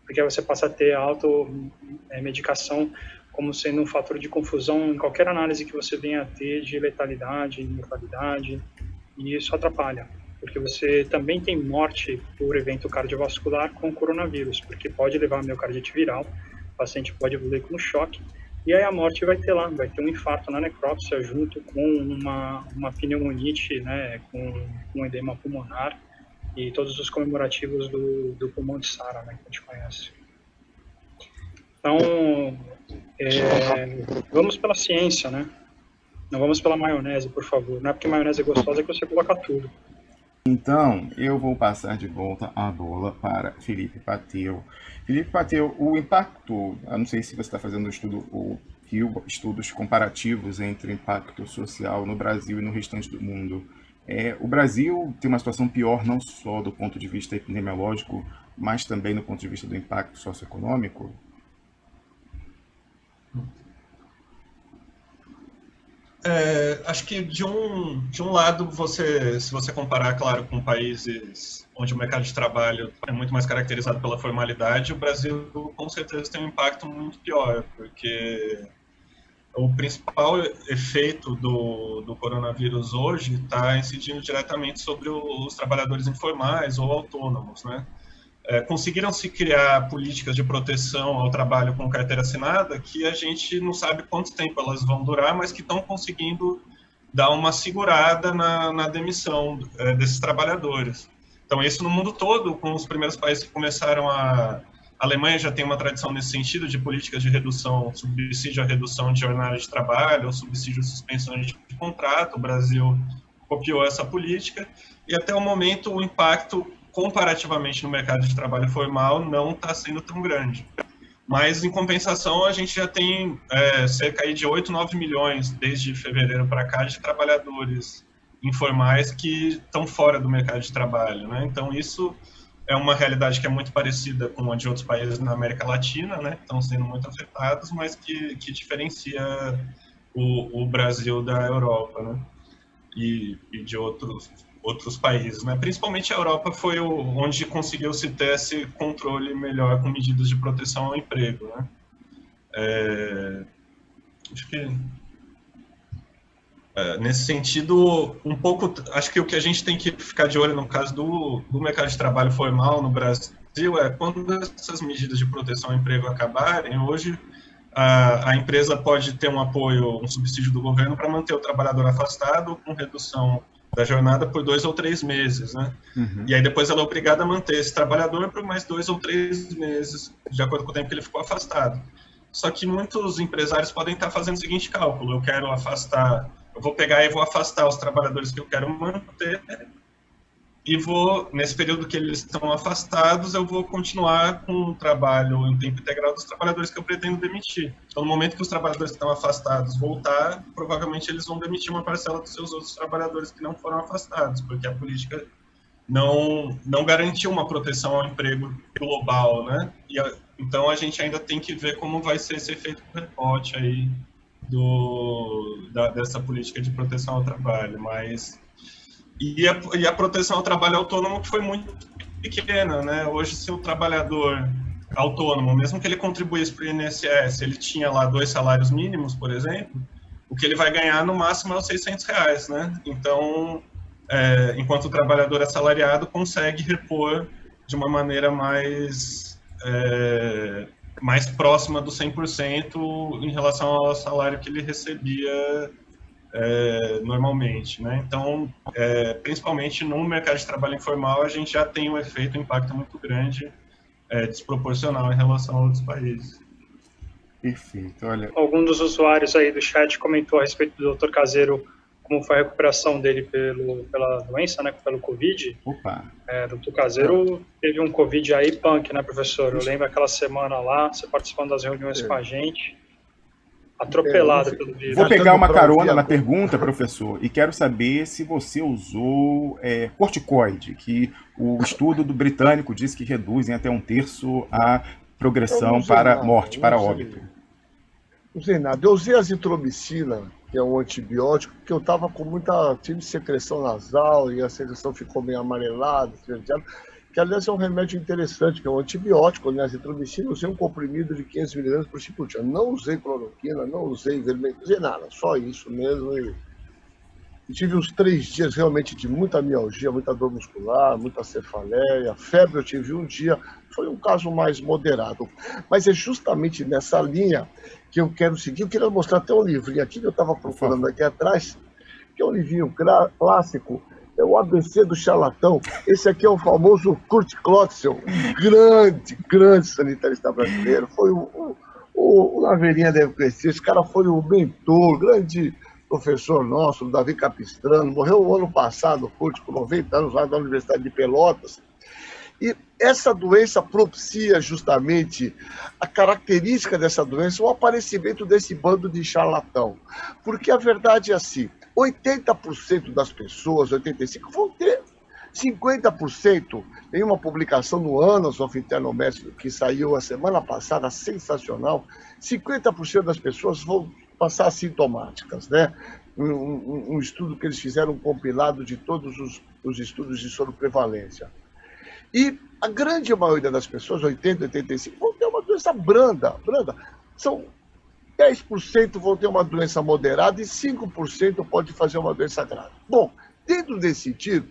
porque você passa a ter a automedicação como sendo um fator de confusão em qualquer análise que você venha a ter de letalidade, mortalidade, e isso atrapalha, porque você também tem morte por evento cardiovascular com coronavírus, porque pode levar a miocardite viral, o paciente pode evoluir com choque, e aí a morte vai ter um infarto na necrópsia junto com uma pneumonite, né, com um edema pulmonar e todos os comemorativos do pulmão de Sara, né, que a gente conhece. Então, vamos pela ciência, né? Não vamos pela maionese, por favor. Não é porque maionese é gostosa que você coloca tudo.
Então, eu vou passar de volta a bola para Felipe Pateu. Felipe Pateu, o impacto, eu não sei se você está fazendo um estudo estudos comparativos entre impacto social no Brasil e no restante do mundo. O Brasil tem uma situação pior não só do ponto de vista epidemiológico, mas também do ponto de vista do impacto socioeconômico?
Acho que de um lado, se você comparar, claro, com países onde o mercado de trabalho é muito mais caracterizado pela formalidade, o Brasil com certeza tem um impacto muito pior, porque o principal efeito do coronavírus hoje está incidindo diretamente sobre os trabalhadores informais ou autônomos, né? Conseguiram se criar políticas de proteção ao trabalho com carteira assinada que a gente não sabe quanto tempo elas vão durar, mas que estão conseguindo dar uma segurada na demissão desses trabalhadores. Então, isso no mundo todo, com os primeiros países que começaram a Alemanha já tem uma tradição nesse sentido de políticas de redução, subsídio à redução de jornada de trabalho, ou subsídio à suspensão de contrato. O Brasil copiou essa política e até o momento o impacto comparativamente no mercado de trabalho formal não está sendo tão grande. Mas, em compensação, a gente já tem cerca aí de 8, 9 milhões, desde fevereiro para cá, de trabalhadores informais que estão fora do mercado de trabalho, né? Então, isso é uma realidade que é muito parecida com a de outros países na América Latina, né? Que estão sendo muito afetados, mas que diferencia o Brasil da Europa, né? E de outros países, né? Principalmente a Europa foi onde conseguiu-se ter esse controle melhor com medidas de proteção ao emprego, né? Acho que nesse sentido, um pouco, acho que o que a gente tem que ficar de olho no caso do mercado de trabalho formal no Brasil é quando essas medidas de proteção ao emprego acabarem. Hoje a empresa pode ter um apoio, um subsídio do governo para manter o trabalhador afastado com redução da jornada por 2 ou 3 meses, né? Uhum. E aí depois ela é obrigada a manter esse trabalhador por mais 2 ou 3 meses, de acordo com o tempo que ele ficou afastado. Só que muitos empresários podem estar fazendo o seguinte cálculo: eu vou pegar e vou afastar os trabalhadores que eu quero manter e nesse período que eles estão afastados, eu vou continuar com o trabalho em tempo integral dos trabalhadores que eu pretendo demitir. Então, no momento que os trabalhadores que estão afastados voltar, provavelmente eles vão demitir uma parcela dos seus outros trabalhadores que não foram afastados, porque a política não garantiu uma proteção ao emprego global, né? Então, a gente ainda tem que ver como vai ser esse efeito rebote aí dessa política de proteção ao trabalho, mas e a proteção ao trabalho autônomo que foi muito pequena, né? Hoje, se o trabalhador autônomo, mesmo que ele contribuísse para o INSS, ele tinha lá 2 salários mínimos, por exemplo, o que ele vai ganhar no máximo é os R$600, né? Então, enquanto o trabalhador assalariado consegue repor de uma maneira mais próxima do 100% em relação ao salário que ele recebia normalmente, né? Então, principalmente no mercado de trabalho informal, a gente já tem um impacto muito grande, desproporcional em relação a outros países.
Perfeito, olha...
Algum dos usuários aí do chat comentou a respeito do Dr. Caseiro, como foi a recuperação dele pela doença, né, pelo Covid.
Opa!
Dr. Caseiro teve um Covid aí punk, né, professor? Eu lembro aquela semana lá, você participando das reuniões com a gente, atropelado pelo vírus.
Vou pegar uma carona na pergunta, professor, e quero saber se você usou corticoide, que o estudo do britânico diz que reduz em até 1/3 a progressão para morte, para óbito.
Não usei nada. Eu usei azitromicina, que é um antibiótico, porque eu estava com tive secreção nasal e a secreção ficou meio amarelada, que aliás é um remédio interessante, que é um antibiótico, né? Azitromicina. Eu usei um comprimido de 500 mg por tipo dia. Não usei cloroquina, não usei vermelho, não usei nada, só isso mesmo. E tive uns 3 dias realmente de muita mialgia, muita dor muscular, muita cefaleia, febre eu tive um dia, foi um caso mais moderado. Mas é justamente nessa linha que eu quero seguir. Eu queria mostrar até um livrinho aqui que eu estava procurando aqui atrás, que é um livrinho clássico, é o ABC do Charlatão. Esse aqui é o famoso Kurt Klotzel, um grande sanitarista brasileiro. Foi o Laveirinha deve conhecer, esse cara foi o mentor, grande professor nosso, o Davi Capistrano, morreu o ano passado, Kurt, com 90 anos, lá da Universidade de Pelotas. E essa doença propicia justamente, a característica dessa doença, o aparecimento desse bando de charlatão. Porque a verdade é assim, 80% das pessoas, 85%, vão ter 50%. Tem uma publicação no Annals of Internal Medicine que saiu a semana passada, sensacional, 50% das pessoas vão passar assintomáticas, né? Um estudo que eles fizeram, um compilado de todos os estudos de soroprevalência. E a grande maioria das pessoas, 80%, 85%, vão ter uma doença branda. São 10% vão ter uma doença moderada e 5% pode fazer uma doença grave. Bom, dentro desse sentido,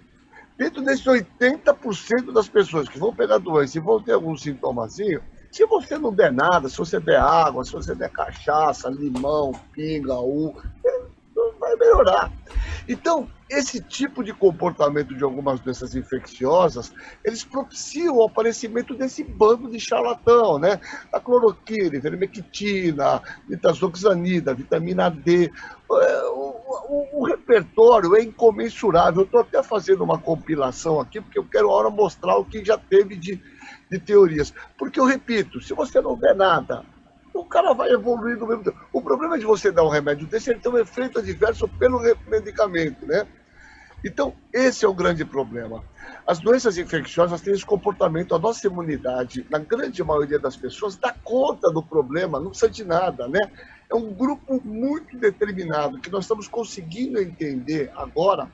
dentro desses 80% das pessoas que vão pegar doença e vão ter algum sintomazinho, se você não der nada, se você der água, se você der cachaça, limão, pinga, vai melhorar. Então, esse tipo de comportamento de algumas doenças infecciosas, eles propiciam o aparecimento desse bando de charlatão, né? A cloroquina, ivermectina, nitazoxanida, vitamina D. O repertório é incomensurável. Eu estou até fazendo uma compilação aqui, porque eu quero agora mostrar o que já teve de teorias. Porque eu repito, se você não der nada, o cara vai evoluir no mesmo tempo. O problema de você dar um remédio desse, ele tem um efeito adverso pelo medicamento, né? Então, esse é o grande problema. As doenças infecciosas têm esse comportamento, a nossa imunidade, na grande maioria das pessoas, dá conta do problema, não precisa de nada, né? É um grupo muito determinado, que nós estamos conseguindo entender agora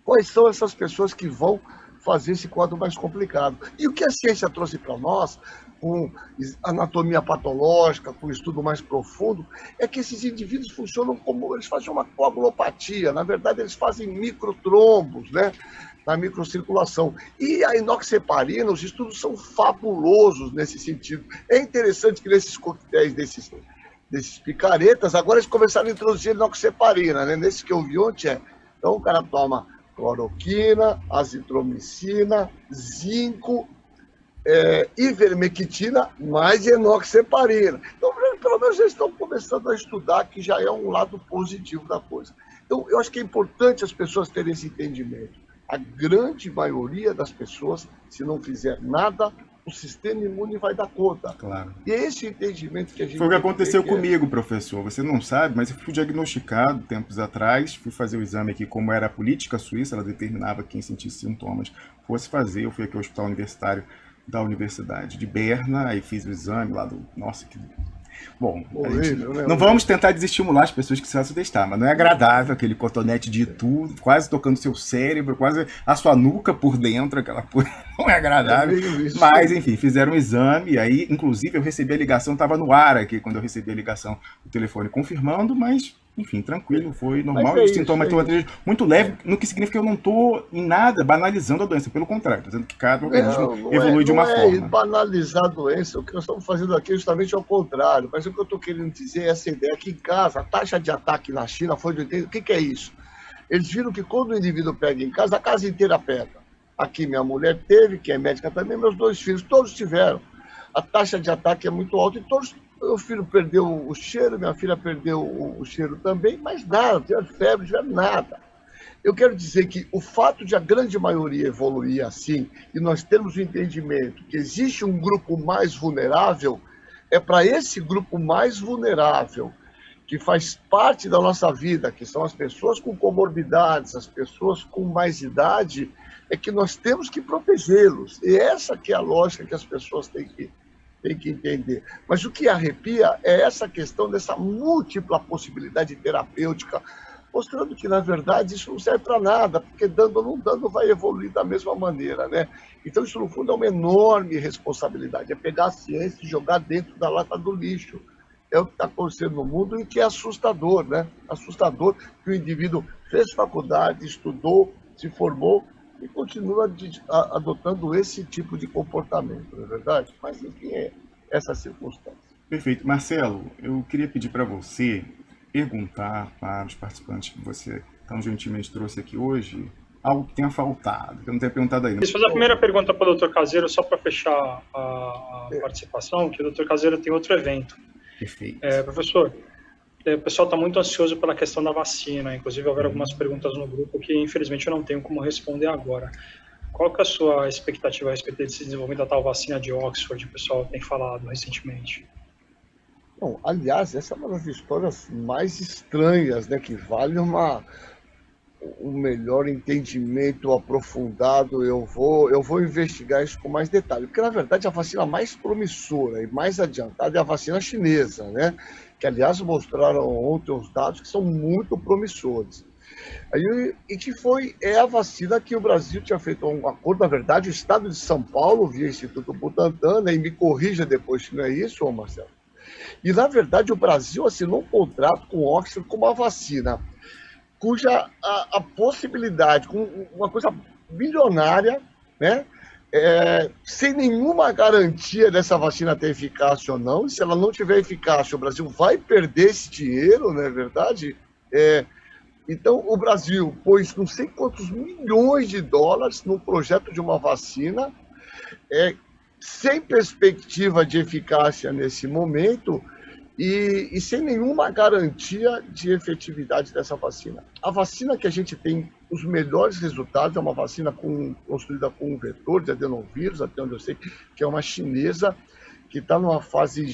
quais são essas pessoas que vão fazer esse quadro mais complicado. E o que a ciência trouxe para nós, com anatomia patológica, com estudo mais profundo, é que esses indivíduos funcionam como, eles fazem uma coagulopatia, na verdade eles fazem microtrombos, né, na microcirculação. E a inoxeparina, os estudos são fabulosos nesse sentido. É interessante que nesses coquetéis desses picaretas, agora eles começaram a introduzir inoxeparina, né, nesse que eu vi ontem então o cara toma cloroquina, azitromicina, zinco, ivermectina, mais enoxeparina. Então, pelo menos eles estão começando a estudar, que já é um lado positivo da coisa. Então, eu acho que é importante as pessoas terem esse entendimento. A grande maioria das pessoas, se não fizer nada, o sistema imune vai dar conta.
Claro.
E é esse entendimento que a gente...
Foi o que aconteceu comigo, professor. Você não sabe, mas eu fui diagnosticado tempos atrás, fui fazer o exame aqui, como era a política suíça, ela determinava quem sentisse sintomas fosse fazer. Eu fui aqui ao Hospital Universitário da Universidade de Berna, aí fiz o exame lá do... Nossa, que... Bom, não vamos tentar desestimular as pessoas que se testar, mas não é agradável aquele cotonete de Itu, quase tocando seu cérebro, quase a sua nuca por dentro, aquela coisa, não é agradável. Mas, enfim, fizeram um exame, e aí, inclusive, eu recebi a ligação, estava no ar aqui, quando eu recebi a ligação do telefone confirmando, mas... Enfim, tranquilo, foi normal. Os sintomas estão muito leve, no que significa que eu não estou em nada banalizando a doença. Pelo contrário, estou dizendo que cada organismo evolui de uma forma.
Não é banalizar a doença, o que nós estamos fazendo aqui é justamente ao contrário. Mas o que eu estou querendo dizer é essa ideia. Aqui em casa, a taxa de ataque na China foi de 80%. O que é isso? Eles viram que quando o indivíduo pega em casa, a casa inteira pega. Aqui minha mulher teve, que é médica também, meus 2 filhos, todos tiveram. A taxa de ataque é muito alta e todos... Meu filho perdeu o cheiro, minha filha perdeu o cheiro também, mas nada, não tiveram febre, não tiveram nada. Eu quero dizer que o fato de a grande maioria evoluir assim, e nós termos o entendimento que existe um grupo mais vulnerável, é para esse grupo mais vulnerável, que faz parte da nossa vida, que são as pessoas com comorbidades, as pessoas com mais idade, é que nós temos que protegê-los. E essa que é a lógica que as pessoas têm que entender. Mas o que arrepia é essa questão dessa múltipla possibilidade terapêutica, mostrando que, na verdade, isso não serve para nada, porque dando ou não dando vai evoluir da mesma maneira, né? Então, isso, no fundo, é uma enorme responsabilidade, é pegar a ciência e jogar dentro da lata do lixo. É o que está acontecendo no mundo e que é assustador, né? Assustador que o indivíduo fez faculdade, estudou, se formou, e continua adotando esse tipo de comportamento, não é verdade? Mas, enfim, é essa circunstância.
Perfeito. Marcelo, eu queria pedir para você perguntar para os participantes que você tão gentilmente trouxe aqui hoje algo que tenha faltado, que eu não tenha perguntado ainda.
Deixa eu fazer a primeira pergunta para o Dr. Caseiro, só para fechar a participação, que o Dr. Caseiro tem outro evento.
Perfeito.
Professor, o pessoal está muito ansioso pela questão da vacina, inclusive houveram algumas perguntas no grupo que infelizmente eu não tenho como responder agora. qual que é a sua expectativa a respeito desse desenvolvimento da tal vacina de Oxford que o pessoal tem falado recentemente?
Bom, aliás, essa é uma das histórias mais estranhas, né? Que vale um melhor entendimento aprofundado. Eu vou investigar isso com mais detalhe, porque na verdade a vacina mais promissora e mais adiantada é a vacina chinesa, né? Que aliás mostraram ontem os dados que são muito promissores. E que é a vacina que o Brasil tinha feito um acordo, na verdade, o Estado de São Paulo, via Instituto Butantan, né? E me corrija depois se não é isso, ô Marcelo. E, na verdade, o Brasil assinou um contrato com o Oxford com uma vacina cuja a possibilidade, com uma coisa bilionária, né? Sem nenhuma garantia dessa vacina ter eficácia ou não. E se ela não tiver eficácia, o Brasil vai perder esse dinheiro, não é verdade? Então, o Brasil pôs não sei quantos milhões de dólares no projeto de uma vacina, sem perspectiva de eficácia nesse momento e sem nenhuma garantia de efetividade dessa vacina. A vacina que a gente tem os melhores resultados é uma vacina construída com um vetor de adenovírus, até onde eu sei, que é uma chinesa, que está numa fase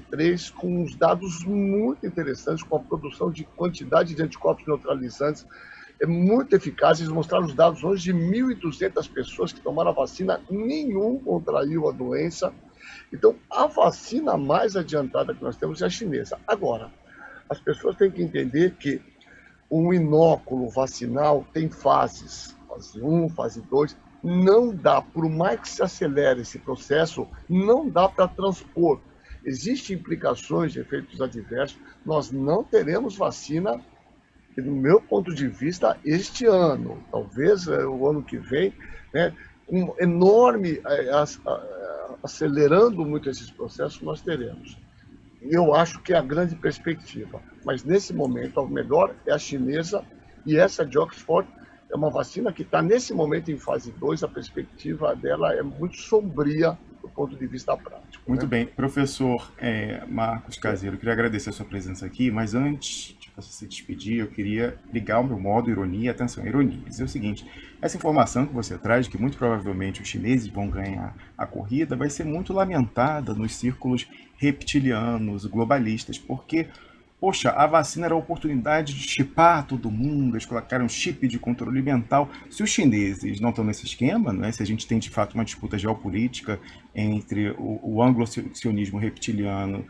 3, com uns dados muito interessantes, com a produção de quantidade de anticorpos neutralizantes muito eficaz. Eles mostraram os dados hoje de 1.200 pessoas que tomaram a vacina, nenhum contraiu a doença. Então, a vacina mais adiantada que nós temos é a chinesa. Agora, as pessoas têm que entender que um inóculo vacinal tem fases, fase 1, fase 2, não dá, por mais que se acelere esse processo, não dá para transpor. Existem implicações de efeitos adversos, nós não teremos vacina, do meu ponto de vista, este ano, talvez o ano que vem, né, um enorme, acelerando muito esses processos, nós teremos. Eu acho que é a grande perspectiva, mas nesse momento, a melhor é a chinesa, e essa de Oxford é uma vacina que está nesse momento em fase 2, a perspectiva dela é muito sombria do ponto de vista prático.
Muito bem. Professor Marcos Caseiro, eu queria agradecer a sua presença aqui, mas antes de você se despedir, eu queria ligar o meu modo ironia, atenção, ironia. Dizer o seguinte, essa informação que você traz, que muito provavelmente os chineses vão ganhar a corrida, vai ser muito lamentada nos círculos reptilianos, globalistas, porque poxa, a vacina era a oportunidade de chipar todo mundo, eles colocaram um chip de controle mental. Se os chineses não estão nesse esquema, não é? Se a gente tem de fato uma disputa geopolítica entre o anglo-sionismo reptiliano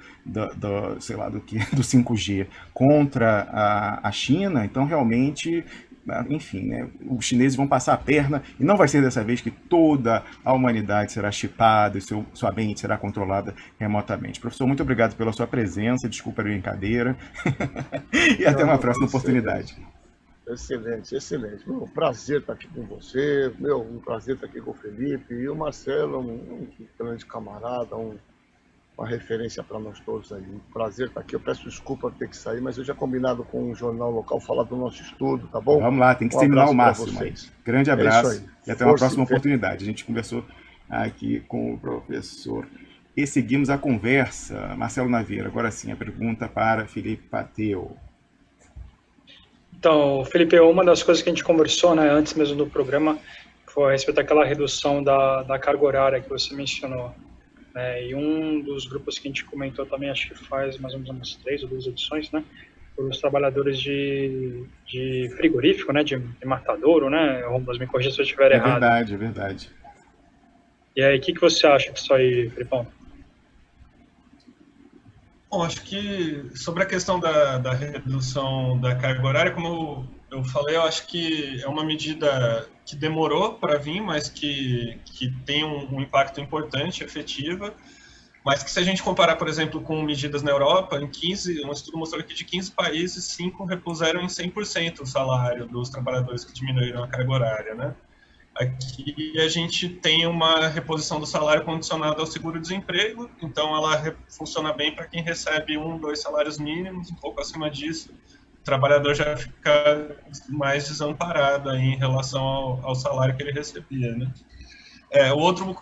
sei lá, do 5G contra a China, então realmente, enfim, né, os chineses vão passar a perna e não vai ser dessa vez que toda a humanidade será chipada e sua mente será controlada remotamente. Professor, muito obrigado pela sua presença, desculpa a brincadeira e até uma próxima oportunidade.
Excelente, excelente. Um prazer estar aqui com você, um prazer estar aqui com o Felipe e o Marcelo, um grande camarada, uma referência para nós todos aí. Um prazer estar aqui. Eu peço desculpa por ter que sair, mas eu já combinado com um jornal local falar do nosso estudo, tá bom?
Vamos lá, tem que terminar ao máximo. Grande abraço e até uma próxima oportunidade. A gente conversou aqui com o professor e seguimos a conversa. Marcelo Naveiro, agora sim, a pergunta para Felipe Pateu.
Então, Felipe, uma das coisas que a gente conversou, né, antes mesmo do programa, foi a respeito daquela redução da carga horária que você mencionou. E um dos grupos que a gente comentou também, acho que faz mais ou menos umas 3 ou 2 edições, né, os trabalhadores de frigorífico, né, de matadouro, né, Romulo, me corrija se eu estiver errado.
É verdade.
E aí, o que você acha disso aí, Felipão?
Bom, acho que sobre a questão da redução da carga horária, como eu falei, eu acho que é uma medida que demorou para vir, mas que tem um impacto importante, efetiva, mas que se a gente comparar, por exemplo, com medidas na Europa, um estudo mostrou que de 15 países, 5 repuseram em 100% o salário dos trabalhadores que diminuíram a carga horária, né? Aqui a gente tem uma reposição do salário condicionada ao seguro-desemprego, então ela funciona bem para quem recebe 1, 2 salários mínimos, um pouco acima disso, o trabalhador já fica mais desamparado aí em relação ao salário que ele recebia, né?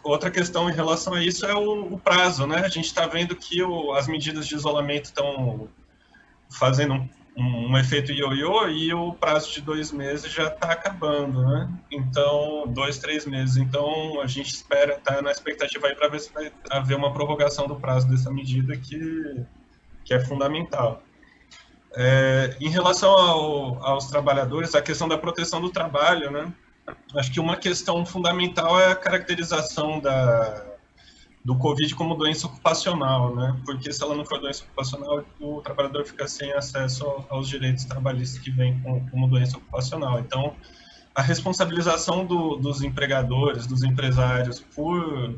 Outra questão em relação a isso é o prazo, né? A gente está vendo que as medidas de isolamento estão fazendo um efeito ioiô e o prazo de 2 meses já está acabando, né? Então, 2, 3 meses. Então, a gente espera, tá na expectativa aí para ver se vai haver uma prorrogação do prazo dessa medida que é fundamental. Em relação aos trabalhadores, a questão da proteção do trabalho, né? Acho que uma questão fundamental é a caracterização do Covid como doença ocupacional, né? Porque se ela não for doença ocupacional, o trabalhador fica sem acesso aos direitos trabalhistas que vêm como doença ocupacional. Então, a responsabilização dos empregadores, dos empresários, por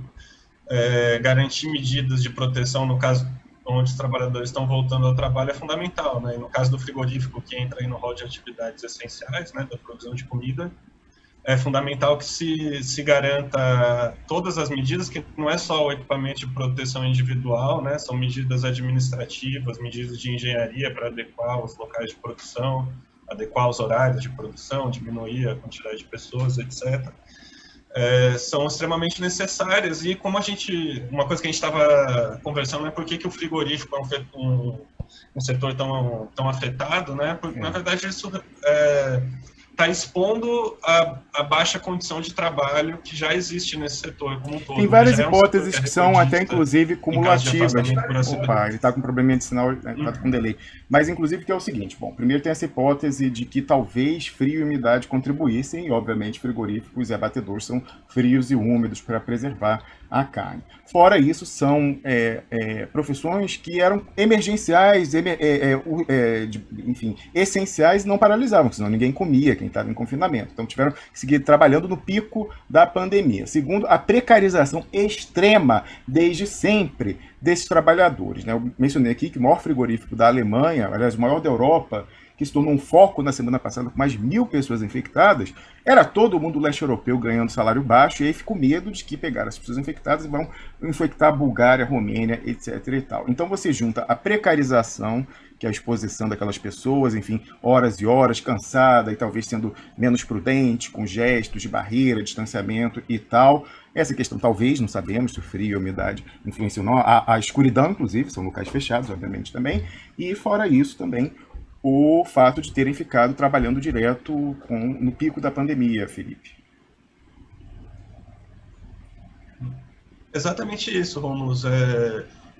garantir medidas de proteção, no caso onde os trabalhadores estão voltando ao trabalho, é fundamental, né? E no caso do frigorífico, que entra aí no rol de atividades essenciais, né, da provisão de comida, é fundamental que se garanta todas as medidas, que não é só o equipamento de proteção individual, né, são medidas administrativas, medidas de engenharia para adequar os locais de produção, adequar os horários de produção, diminuir a quantidade de pessoas, etc. São extremamente necessárias, e como uma coisa que a gente estava conversando é por que o frigorífico é um setor tão afetado, né? Porque, na verdade, isso está expondo a baixa condição de trabalho que já existe nesse setor como um todo.
Tem várias hipóteses que são até, inclusive, cumulativas. Opa, ele está com probleminha de sinal, está com delay. Mas, inclusive, que é o seguinte, bom, primeiro tem essa hipótese de que talvez frio e umidade contribuíssem, e, obviamente, frigoríficos e abatedores são frios e úmidos para preservar a carne. Fora isso, são profissões que eram emergenciais, enfim, essenciais e não paralisavam, senão ninguém comia, quem estava em confinamento. Então tiveram que seguir trabalhando no pico da pandemia. Segundo, a precarização extrema desde sempre desses trabalhadores, né? Eu mencionei aqui que o maior frigorífico da Alemanha, aliás, o maior da Europa, que se tornou um foco na semana passada com mais de 1.000 pessoas infectadas, era todo mundo do leste europeu ganhando salário baixo, e aí ficou medo de que pegaram as pessoas infectadas e vão infectar a Bulgária, a Romênia, etc. e tal. Então você junta a precarização, que é a exposição daquelas pessoas, enfim, horas e horas, cansada e talvez sendo menos prudente, com gestos de barreira, distanciamento e tal. Essa questão, talvez, não sabemos se o frio e a umidade influenciam ou não. A escuridão, inclusive, são locais fechados, obviamente, também. E fora isso também, o fato de terem ficado trabalhando direto no pico da pandemia, Felipe.
Exatamente isso, Romulus.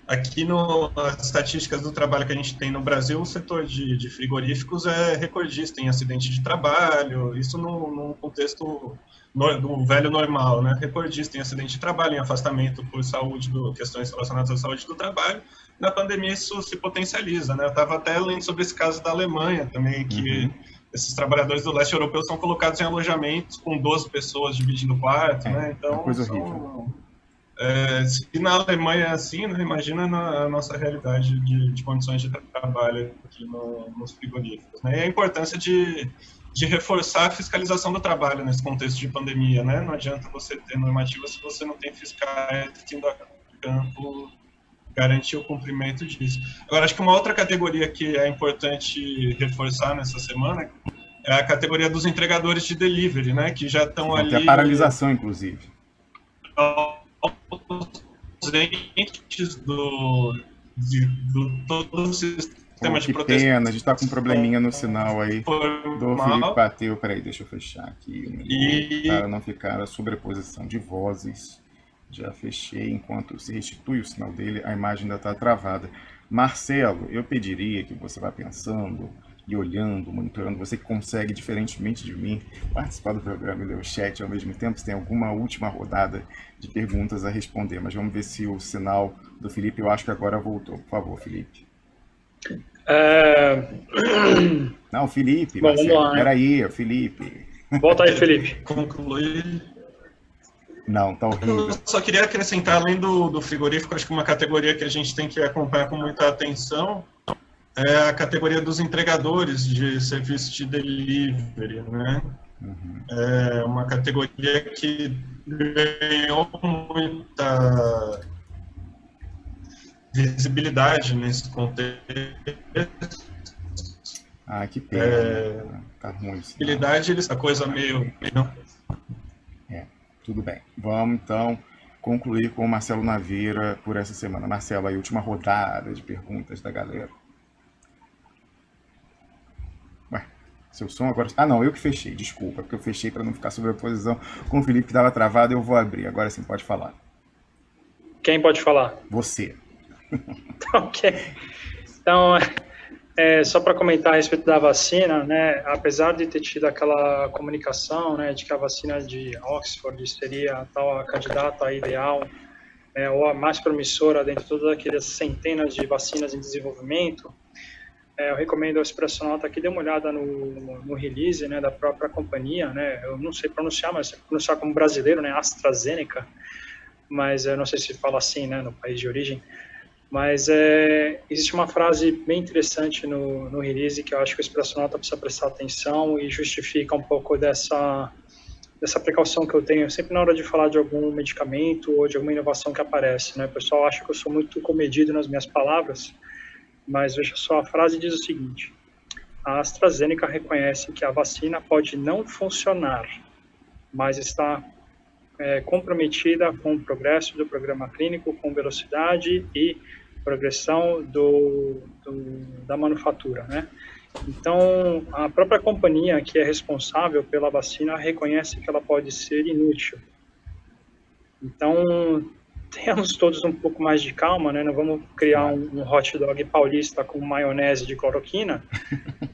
Aqui nas estatísticas do trabalho que a gente tem no Brasil, o setor de frigoríficos é recordista em acidente de trabalho, isso num contexto do velho normal, né? Recordista em acidente de trabalho, em afastamento por saúde, questões relacionadas à saúde do trabalho. Na pandemia isso se potencializa, né? Eu estava até lendo sobre esse caso da Alemanha também, que esses trabalhadores do leste europeu são colocados em alojamentos com 12 pessoas dividindo o quarto, né? Então,
uma coisa horrível.
Se na Alemanha é assim, né? Imagina a nossa realidade de condições de trabalho aqui nos frigoríficos, né? E a importância de reforçar a fiscalização do trabalho nesse contexto de pandemia, né? Não adianta você ter normativa se você não tem fiscais indo a campo garantir o cumprimento disso. Agora, acho que uma outra categoria que é importante reforçar nessa semana é a categoria dos entregadores de delivery, né? Que já estão ali...
Tem a paralisação, inclusive.
Ausentes do todo o sistema de proteção.
Que pena, a gente está com um probleminha no sinal aí. Do Felipe bateu. Peraí, deixa eu fechar aqui. Para não ficar a sobreposição de vozes. Já fechei, enquanto se restitui o sinal dele, a imagem ainda está travada. Marcelo, eu pediria que você vá pensando e olhando, monitorando, você que consegue, diferentemente de mim, participar do programa e ler o chat ao mesmo tempo, se tem alguma última rodada de perguntas a responder. Mas vamos ver se o sinal do Felipe, eu acho que agora voltou. Por favor, Felipe. Não, Felipe, Marcelo, peraí, Felipe.
Volta aí, Felipe.
Concluir.
Não, tá horrível.
Eu só queria acrescentar, além do frigorífico, acho que uma categoria que a gente tem que acompanhar com muita atenção é a categoria dos entregadores de serviço de delivery, né? É uma categoria que ganhou muita visibilidade nesse contexto.
Ah, que pena. Tá ruim.
Visibilidade, a coisa meio...
Tudo bem. Vamos, então, concluir com o Marcelo Naveira por essa semana. Marcelo, aí, última rodada de perguntas da galera. Seu som agora... Ah, não, eu que fechei, desculpa, porque eu fechei para não ficar sob a posição com o Felipe que estava travado, eu vou abrir. Agora sim, pode falar.
Quem pode falar?
Você.
Ok. Então, só para comentar a respeito da vacina, né, apesar de ter tido aquela comunicação, né, de que a vacina de Oxford seria a candidata ideal, ou a mais promissora dentre todas aquelas centenas de vacinas em desenvolvimento, eu recomendo ao Expressionauta que dê uma olhada no release, né, da própria companhia, né, eu não sei pronunciar, mas pronunciar como brasileiro, né, AstraZeneca, mas eu não sei se fala assim, né, no país de origem, mas existe uma frase bem interessante no release que eu acho que o Expressionauta precisa prestar atenção e justifica um pouco dessa precaução que eu tenho sempre na hora de falar de algum medicamento ou de alguma inovação que aparece, né, o pessoal acha que eu sou muito comedido nas minhas palavras, mas veja só, a frase diz o seguinte: a AstraZeneca reconhece que a vacina pode não funcionar, mas está comprometida com o progresso do programa clínico, com velocidade e progressão da manufatura, né? Então, a própria companhia que é responsável pela vacina reconhece que ela pode ser inútil. Então, tenhamos todos um pouco mais de calma, né? Não vamos criar um hot dog paulista com maionese de cloroquina,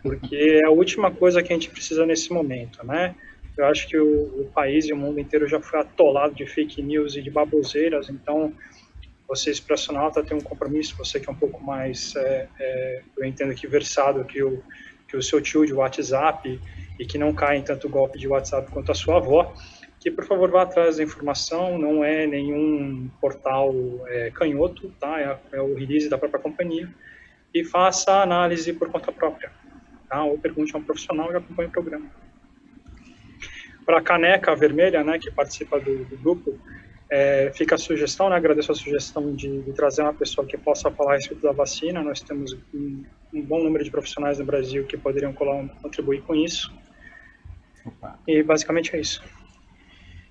porque é a última coisa que a gente precisa nesse momento, né? Eu acho que o país e o mundo inteiro já foi atolado de fake news e de baboseiras, então você, Expressionauta, tem um compromisso, você que é um pouco mais, eu entendo que versado que o seu tio de WhatsApp e que não cai em tanto golpe de WhatsApp quanto a sua avó, que por favor vá atrás da informação, não é nenhum portal canhoto, tá? É o release da própria companhia, e faça a análise por conta própria, tá? Ou pergunte a um profissional e acompanhe o programa. Para a caneca vermelha, né, que participa do grupo, fica a sugestão, né, agradeço a sugestão de trazer uma pessoa que possa falar a respeito da vacina. Nós temos um bom número de profissionais no Brasil que poderiam contribuir com isso.
Opa.
E basicamente é isso.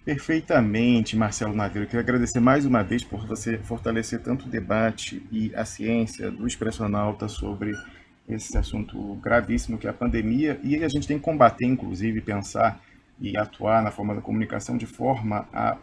Perfeitamente, Marcelo Naveiro. Eu quero agradecer mais uma vez por você fortalecer tanto o debate e a ciência do Expressionauta sobre esse assunto gravíssimo que é a pandemia. E a gente tem que combater, inclusive, pensar e atuar na forma da comunicação de forma a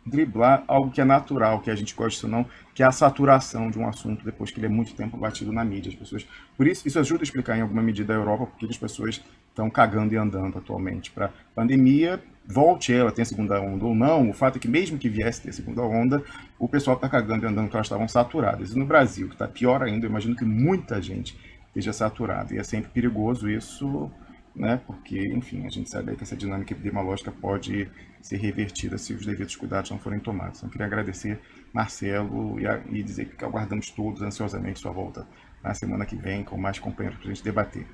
driblar algo que é natural, que a gente gosta ou não, que é a saturação de um assunto depois que ele é muito tempo batido na mídia. As pessoas, por isso ajuda a explicar em alguma medida a Europa porque as pessoas estão cagando e andando atualmente para a pandemia. Volte ela, tem a segunda onda ou não, o fato é que mesmo que viesse ter a segunda onda, o pessoal está cagando e andando porque elas estavam saturadas. E no Brasil, que está pior ainda, eu imagino que muita gente esteja saturada. E é sempre perigoso isso, né? Porque, enfim, a gente sabe que essa dinâmica epidemiológica pode ser revertida se os devidos cuidados não forem tomados. Então, queria agradecer, Marcelo, e dizer que aguardamos todos ansiosamente sua volta na semana que vem com mais companheiros para a gente debater.